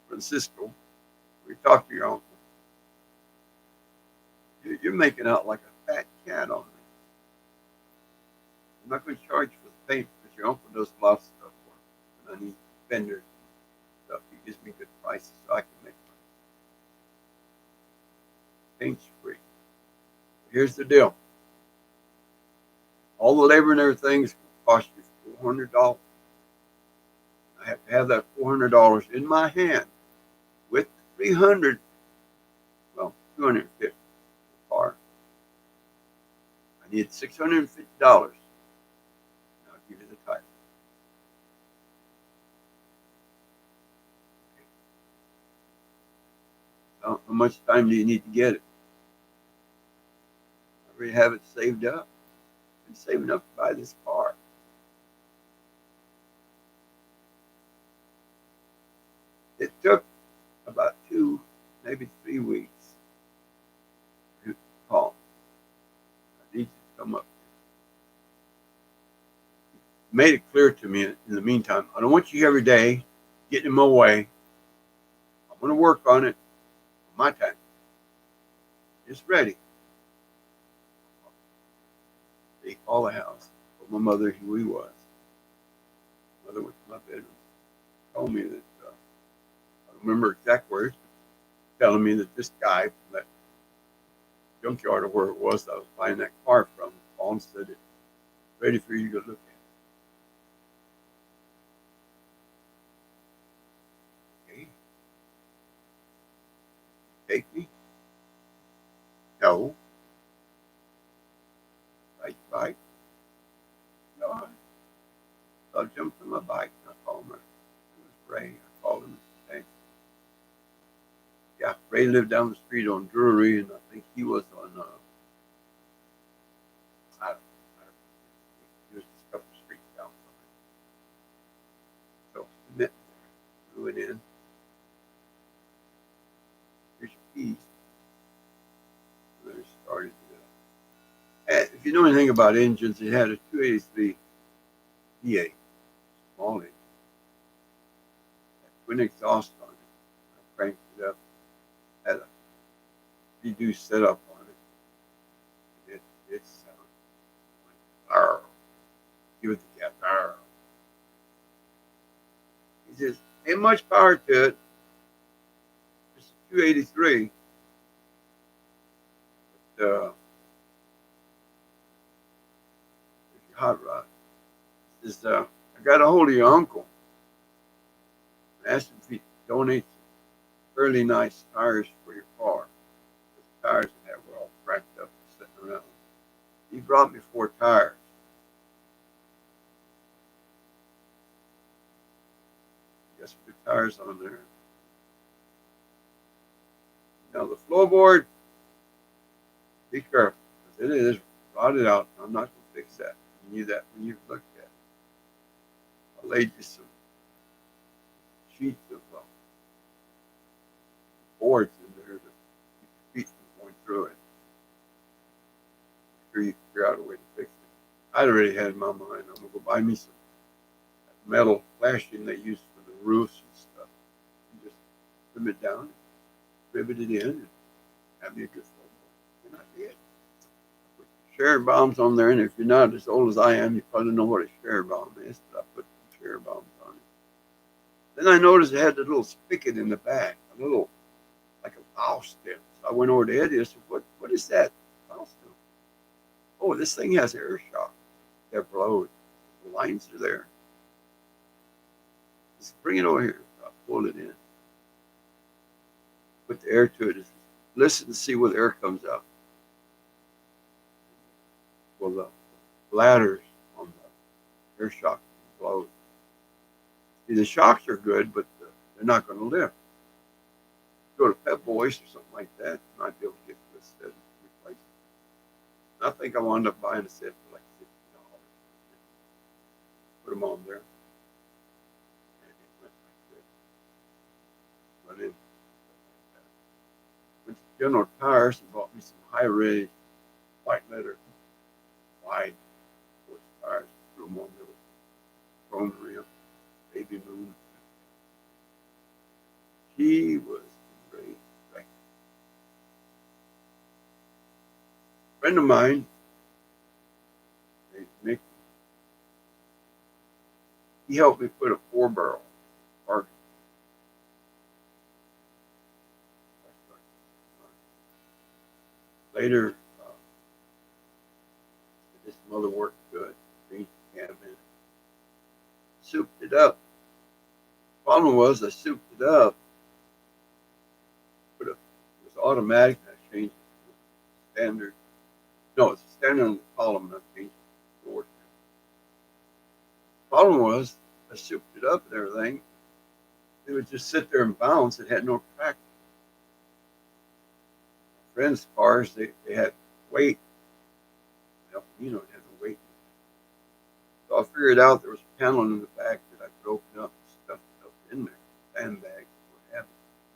Francisco. We talked to your uncle. You're making out like a fat cat on me. I'm not going to charge you for the paint because your uncle does a lot of stuff for me. And I need vendors and stuff. He gives me good prices so I can make money. Paint's free. Here's the deal. All the labor and everything is going to cost you $400. I have to have that $400 in my hand with $300, well, $250 for the car. I need $650. I'll give you the title. So how much time do you need to get it? I already have it saved up. I've been saving up to buy this car. It took about 2, maybe 3 weeks to call. I need you to come up. Made it clear to me in the meantime, I don't want you every day getting in my way. I'm going to work on it on my time. It's ready. They call the house. Told my mother who he was. Mother went to my bedroom. Told me that, I don't remember exact words, telling me that this guy from that junkyard or where it was that I was buying that car from called and said it's ready for you to go look at. Okay. Take me? No. Right bike? No. So I jumped on my bike and I called him. It was Ray. I called him and said, yeah, Ray lived down the street on Drury, and I think he was on, I don't know, he was just a couple of streets down from it. So we met there. We went in. Here's your keys. And then started to, if you know anything about engines, it had a 283 V8, small engine. Twin exhaust on it. I cranked it up. Had a reduced setup on it. Arr. Give it the cat. Arr. He says, ain't much power to it. It's 283. But, it's your hot rod. He says, I got a hold of your uncle. I asked him if he'd donate some fairly nice tires for your car. The tires that were all cracked up and sitting around. He brought me 4 tires. Got some good tires on there. Now the floorboard, be careful, because it is rotted out. I'm not going to fix that. You knew that when you looked at it. I laid you some sheets of boards in there to keep your feet from going through it. Sure you can figure out a way to fix it. I'd already had in my mind, I'm going to go buy me some metal flashing they use for the roofs and stuff. And just trim it down, rivet it in, and have me a good floorboard. And I did. Put Share bombs on there, and if you're not as old as I am, you probably know what a share bomb is, but I put some share bombs on it. Then I noticed it had a little spigot in the back, a little, like a valve stem. So I went over to Eddie and said, what is that valve stem? Oh, this thing has air shock. That blows. The lines are there. Just bring it over here. I'll pull it in. Put the air to it. Just listen to see where the air comes out. Well, the bladders on the air shock blows. See, the shocks are good, but they're not going to lift. Go to Pep Boys or something like that, you might be able to get this set and replace it. I think I wound up buying a set for like $60. Put them on there. And it went like this. Went in. Went to General Tires and bought me some high-rated white leather, wide horse tires. Threw them on there with chrome rim, baby moon. She was great. A friend of mine, named Mickey, he helped me put a 4-barrel Argus. Later, this mother worked good. Changed the cabinet, souped it up. Problem was, I souped it up, but it was automatic, and I changed it to standard. No, it's standard on the column, and I changed it to door. Problem was, I souped it up and everything. It would just sit there and bounce. It had no traction. My friends' cars, they had weight. You know, it had no weight. So I figured out there was a panel in the back that I could open up and stuff it up in there, sandbags, what have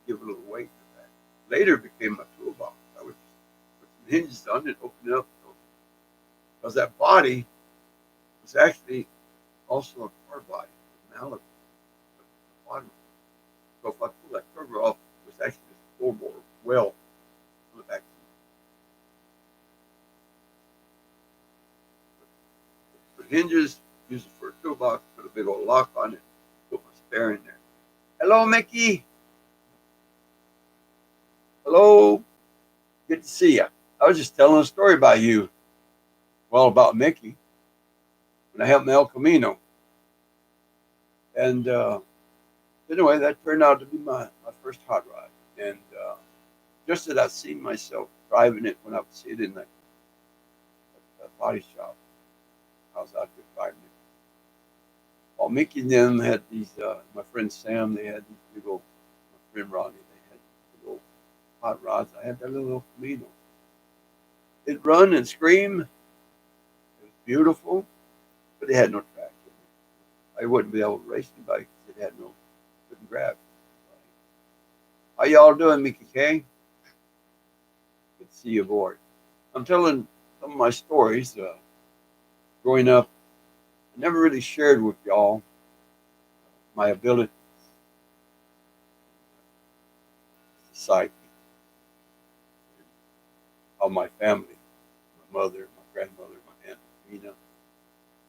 you, give it a little weight in the back. Later it became my toolbox. I would just put some hinges on it, open it up, because that body was actually also a car body, Malibu. So if I pull that cover off, it was actually this floorboard well on the back. Put hinges, use it for a toolbox, put a big old lock on it, put my spare in there. Hello, Mickey. Hello. Good to see you. I was just telling a story about you. Well, about Mickey. When I helped him El Camino. And anyway, that turned out to be my first hot rod. And just as I seen myself driving it when I would see it in that body shop, I was out there driving it. While Mickey and them had these, my friend Sam, they had these big old, my friend Ronnie, they had big old hot rods. I had that little Camino. It'd run and scream. It was beautiful, but it had no traction. I wouldn't be able to race anybody because it had no, couldn't grab. How y'all doing, Mickey K? Good to see you aboard. I'm telling some of my stories. Growing up, I never really shared with y'all my abilities, psyche, of my family, my mother, my grandmother, my aunt Rena,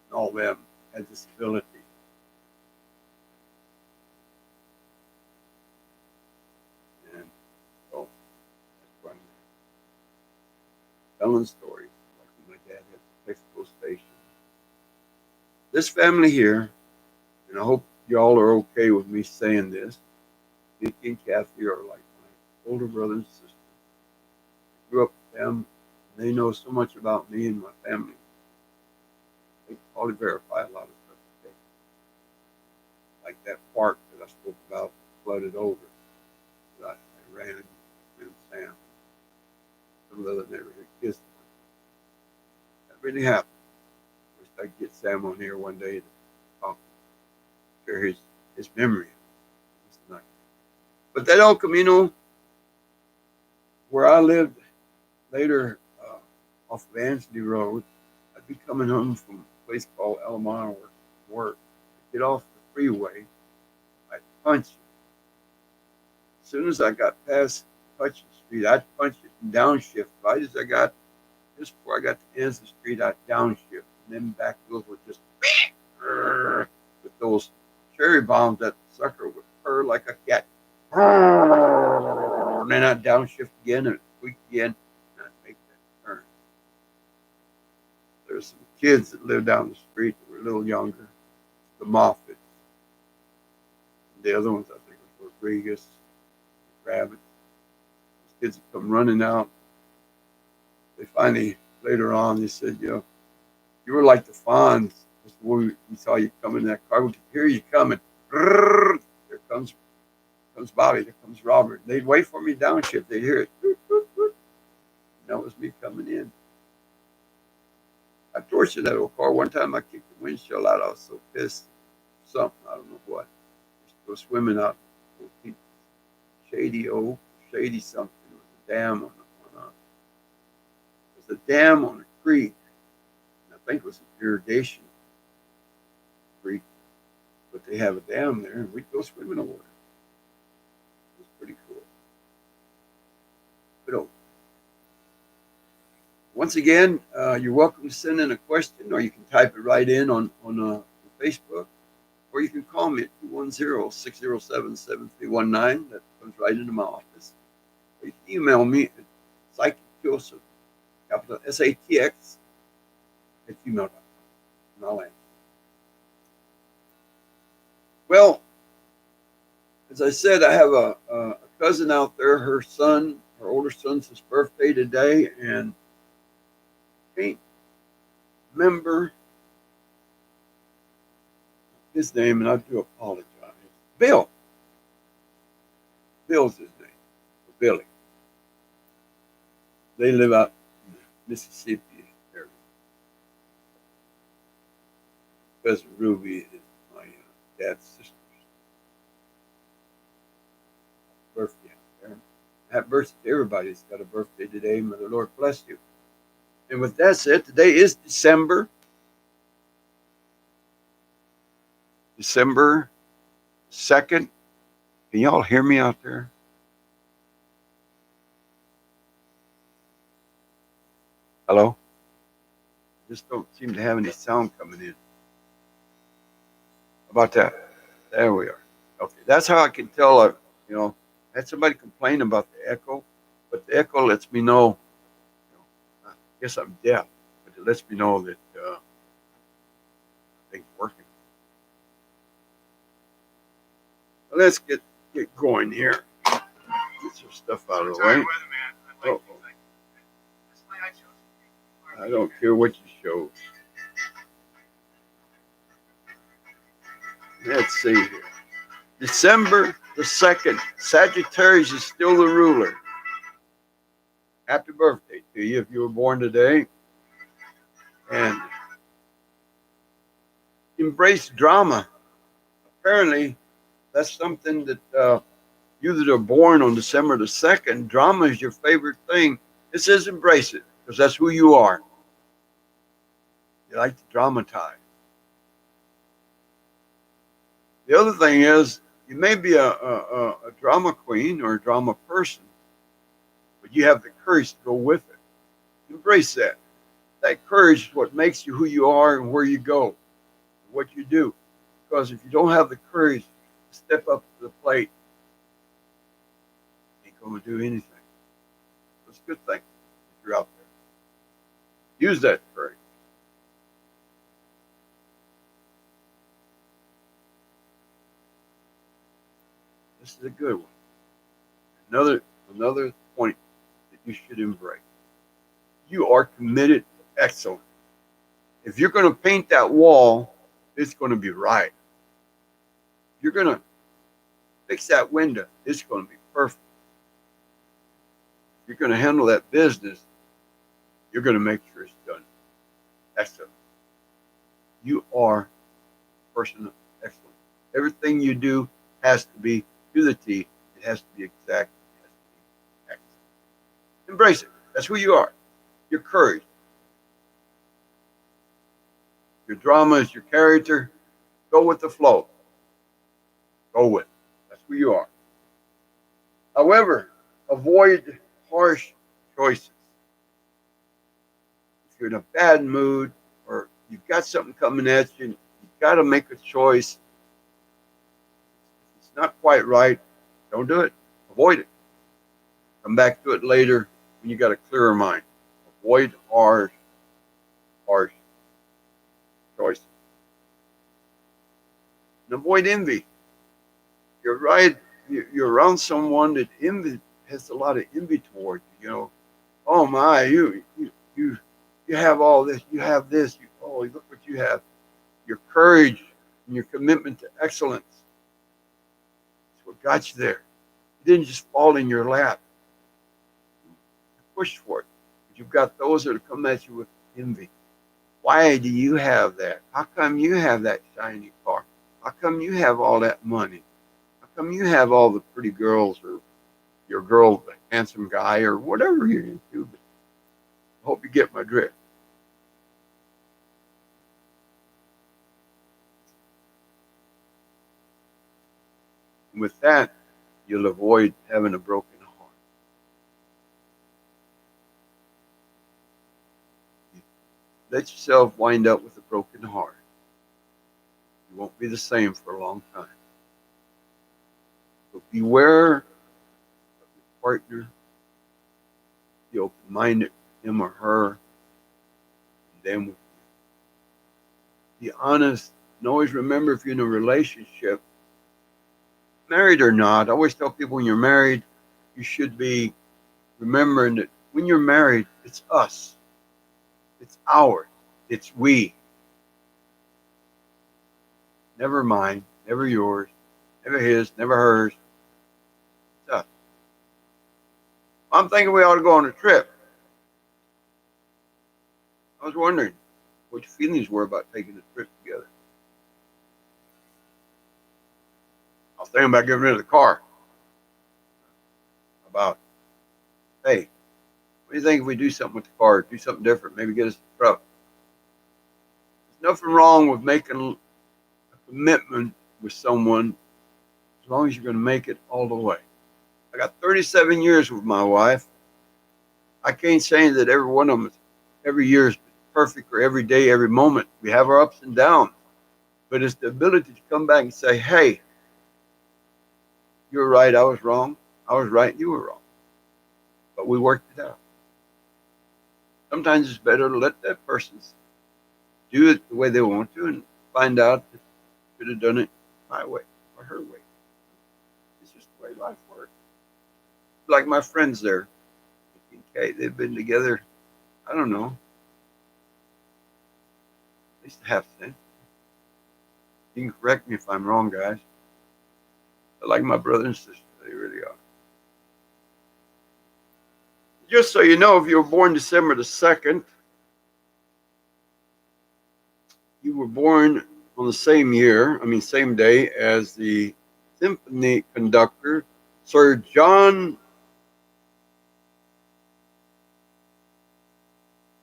and all them had disability. And so that's why I'm telling stories like when my dad had the Mexico station. This family here, and I hope y'all are okay with me saying this, Nikki and Kathy are like my older brother and sister. I grew up with them. And they know so much about me and my family. They can probably verify a lot of stuff. Okay? Like that park that I spoke about flooded over. I ran and Sam. Some of the other neighborhood kids. That really happened. I wish I could get Sam on here one day to talk, share his memory. But that El Camino, where I lived later off of Ansley Road, I'd be coming home from a place called Elamar work. Get off the freeway, I'd punch it. As soon as I got past Hutchins Street, I'd punch it and downshift. Right as I got, just before I got to Ansley Street, I'd downshift. And then back wheels would just, with those cherry bombs, that sucker would purr like a cat. And then I'd downshift again and squeak again, and I'd make that turn. There's some kids that lived down the street that were a little younger, the Moffats. The other ones, I think, was Rodriguez, Rabbit. Those kids would come running out. They finally, later on, they said, you were like the Fonz. We saw you coming in that car. We could hear you coming. There comes Bobby, there comes Robert. They'd wait for me downshift. They'd hear it. And that was me coming in. I tortured that old car. One time I kicked the windshield out. I was so pissed. Something, I don't know what. I used to go swimming out. Shady something. It was a dam it was a dam on a creek. And I think it was an irrigation creek. But they have a dam there, and we'd go swimming over it. Pretty cool. But once again, you're welcome to send in a question, or you can type it right in on Facebook, or you can call me at 210-607-7319. That comes right into my office. Or you can email me at psychic.joseph, capital SATX, at gmail.com, and I'll answer. Well, as I said, I have a cousin out there. Her older son's his birthday today, and I can't remember his name, and I do apologize. Bill. Bill's his name, or Billy. They live out in the Mississippi area. Cousin Ruby is my dad's sister. Birthday out there. Happy birthday to everybody that's got a birthday today. May the Lord bless you. And with that said, today is December 2nd. Can y'all hear me out there? Hello? Just don't seem to have any sound coming in. How about that? There we are. Okay, that's how I can tell. I had somebody complain about the echo, but the echo lets me know. I guess I'm deaf, but it lets me know that things working. Well, let's get going here. Get some stuff out of the way. I don't care what you show. Let's see here. December the 2nd. Sagittarius is still the ruler. Happy birthday to you if you were born today. And embrace drama. Apparently, that's something that you that are born on December the 2nd, drama is your favorite thing. It says embrace it, because that's who you are. You like to dramatize. The other thing is, you may be a drama queen or a drama person, but you have the courage to go with it. Embrace that. That courage is what makes you who you are and where you go. what you do. Because if you don't have the courage to step up to the plate, you ain't going to do anything. It's a good thing if you're out there. Use that courage. This is a good one. Another point that you should embrace. You are committed to excellence. If you're going to paint that wall, it's going to be right. If you're going to fix that window, it's going to be perfect. If you're going to handle that business, you're going to make sure it's done excellent. You are a person of excellence. Everything you do has to be to the T. It has to be exact. It has to be excellent. Embrace it. That's who you are. Your courage. Your drama is your character. Go with the flow. Go with it. That's who you are. However, avoid harsh choices. If you're in a bad mood or you've got something coming at you, you've got to make a choice. If it's not quite right, don't do it. Avoid it. Come back to it later when you got a clearer mind. Avoid harsh choices. And avoid envy. You're right. You're around someone that envy has a lot of envy toward you. You know, oh my, you have all this. You have this. Oh, look what you have. Your courage and your commitment to excellence. That's what got you there. You didn't just fall in your lap. You pushed for it. But you've got those that come at you with envy. Why do you have that? How come you have that shiny car? How come you have all that money? How come you have all the pretty girls or your girl, the handsome guy or whatever you're into? But I hope you get my drift. And with that, you'll avoid having a broken heart. You let yourself wind up with a broken heart. You won't be the same for a long time. So beware of your partner. Be open-minded, him or her, and them with you. Be honest, and always remember if you're in a relationship, married or not, I always tell people when you're married, you should be remembering that when you're married, it's us. It's ours. It's we. Never mine, never yours, never his, never hers. It's us. I'm thinking we ought to go on a trip. I was wondering what your feelings were about taking a trip together. I was thinking about getting rid of the car. About, hey, what do you think if we do something with the car, do something different, maybe get us a truck? There's nothing wrong with making a commitment with someone as long as you're going to make it all the way. I got 37 years with my wife. I can't say that every one of them, every year is perfect or every day, every moment. We have our ups and downs. But it's the ability to come back and say, hey, you're right, I was wrong. I was right, you were wrong. But we worked it out. Sometimes it's better to let that person do it the way they want to and find out that they should have done it my way or her way. It's just the way life works. Like my friends there, okay, they've been together, I don't know, at least a half century. You can correct me if I'm wrong, guys. They're like my brother and sister. They really are. Just so you know, if you were born December the 2nd, you were born on the same day as the symphony conductor, Sir John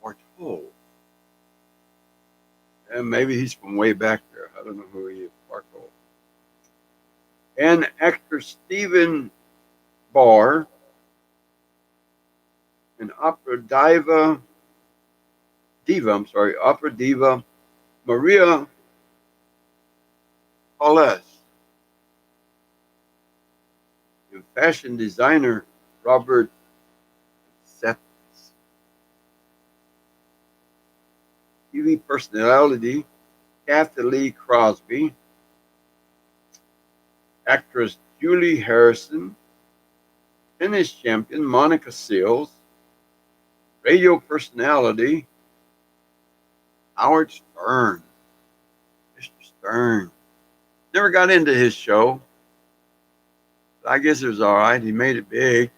Bartol. And maybe he's from way back there. I don't know who he is, Bartol. And actor Stephen Barr, and opera diva Maria Paulus, and fashion designer Robert Seth, TV personality Kathy Lee Crosby, actress Julie Harrison, tennis champion Monica Seals, radio personality Howard Stern. Mr. Stern. Never got into his show, but I guess it was all right. He made it big.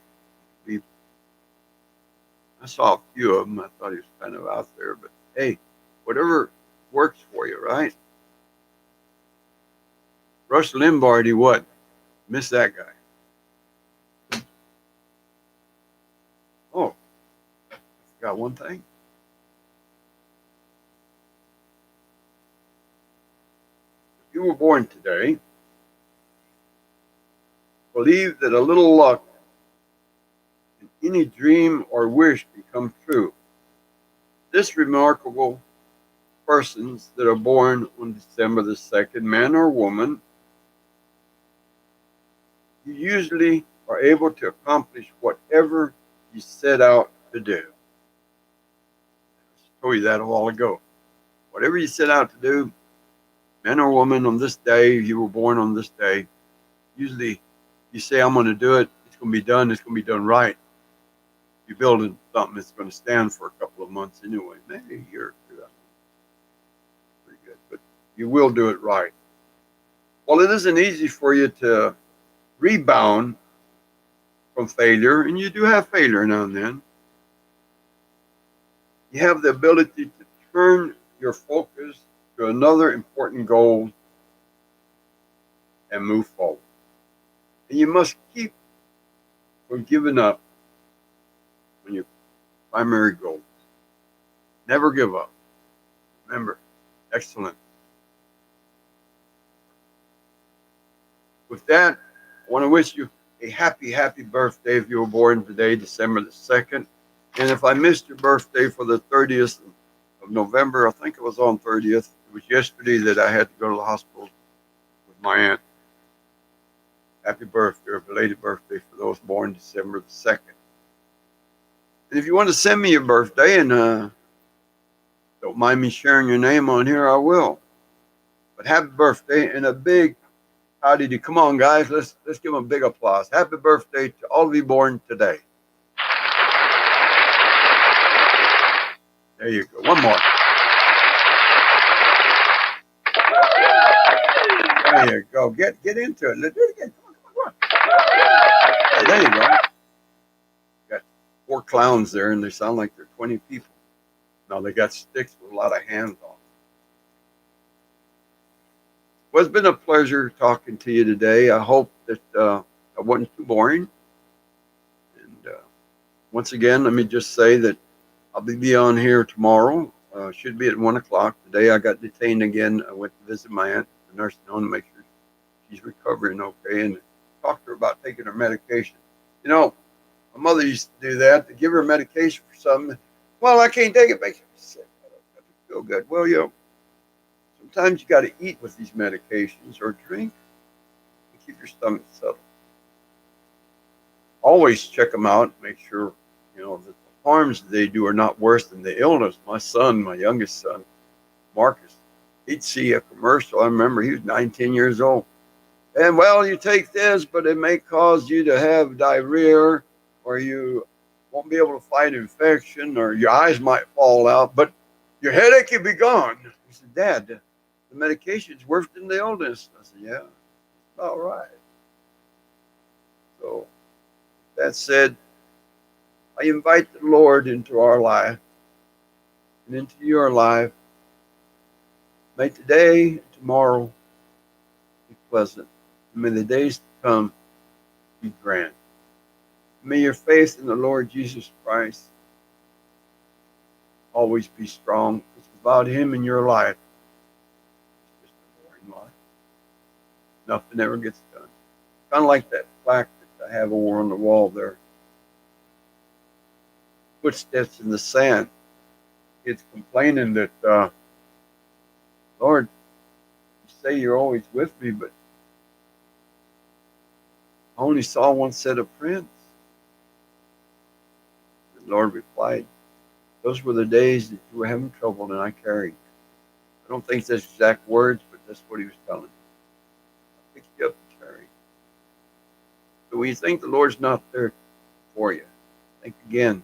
I saw a few of them. I thought he was kind of out there, but hey, whatever works for you, right? Rush Limbaugh, he what? Miss that guy. Oh, I forgot one thing. If you were born today, believe that a little luck and any dream or wish become true. This remarkable persons that are born on December the 2nd, man or woman, you usually are able to accomplish whatever you set out to do. I told you that a while ago. Whatever you set out to do, man or woman, on this day, you were born on this day, usually you say, I'm going to do it, it's going to be done, it's going to be done right. You're building something that's going to stand for a couple of months anyway, maybe a year or two. Pretty good, but you will do it right. Well, it isn't easy for you to rebound from failure, and you do have failure now and then. You have the ability to turn your focus to another important goal and move forward. And you must keep from giving up on your primary goals. Never give up. Remember, excellent. With that, I want to wish you a happy, happy birthday if you were born today, December the 2nd. And if I missed your birthday for the 30th of November, I think it was on 30th. It was yesterday that I had to go to the hospital with my aunt. Happy birthday or belated birthday for those born December the 2nd. And if you want to send me your birthday and don't mind me sharing your name on here, I will. But happy birthday and a big howdy do. Come on, guys, let's give them a big applause. Happy birthday to all of you born today. There you go. One more. There you go. Get into it. Let's do it again. Come on. Hey, there you go. Got 4 clowns there, and they sound like they're 20 people. Now they got sticks with a lot of hands on them. Well, it's been a pleasure talking to you today. I hope that I wasn't too boring. And once again, let me just say that I'll be on here tomorrow. Should be at 1 o'clock. Today I got detained again. I went to visit my aunt at the nursing home to make sure she's recovering okay and talk to her about taking her medication. You know, my mother used to do that, to give her medication for something. Well, I can't take it, makes me sick. I don't feel good. Well, you know, sometimes you got to eat with these medications or drink to keep your stomach settled. Always check them out. Make sure, you know, that the harms they do are not worse than the illness. My son, my youngest son, Marcus, he'd see a commercial. I remember he was 19 years old. And, well, you take this, but it may cause you to have diarrhea, or you won't be able to fight infection, or your eyes might fall out, but your headache will be gone. He said, Dad, the medication's worse than the illness. I said, yeah, all right. So, that said, I invite the Lord into our life and into your life. May today and tomorrow be pleasant. May the days to come be grand. May your faith in the Lord Jesus Christ always be strong. Because without Him in your life, it's just a boring life. Nothing ever gets done. Kind of like that plaque that I have over on the wall there. Footsteps in the sand. It's complaining that, Lord, you say you're always with me, but I only saw one set of prints. The Lord replied, those were the days that you were having trouble and I carried. I don't think that's exact words, but that's what he was telling me. I picked you up and carried. So when you think the Lord's not there for you, think again.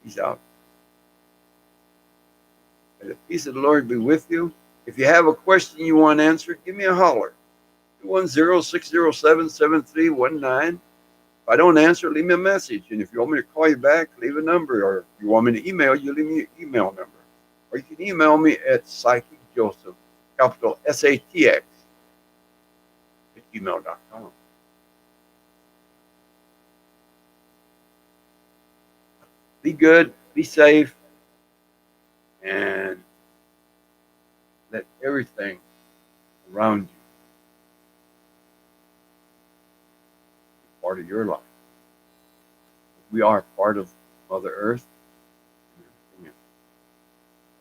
He's out. May the peace of the Lord be with you. If you have a question you want answered, give me a holler. 210-607-7319. If I don't answer, leave me a message. And if you want me to call you back, leave a number. Or if you want me to email you, leave me an email number. Or you can email me at psychicjoseph, capital SATX, at gmail.com. Be good, be safe, and let everything around you be part of your life. We are part of Mother Earth.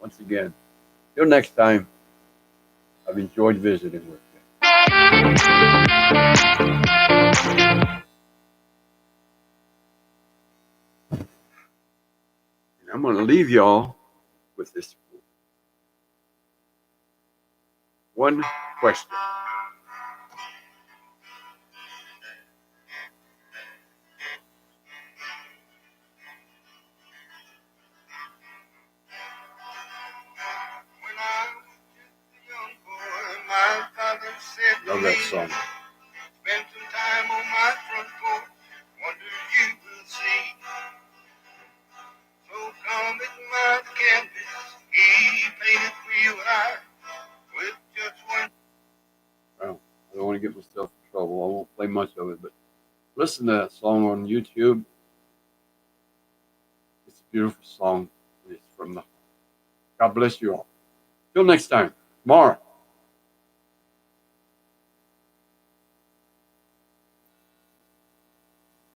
Once again, till next time, I've enjoyed visiting with you. And I'm going to leave y'all with this one question. Love that song. Spend some time on my front porch, wonder you will see. So come with my canvas, he painted for you and I, with just one. Well, I don't want to get myself in trouble. I won't play much of it, but listen to that song on YouTube. It's a beautiful song. It's from the heart. God bless you all. Till next time. Tomorrow.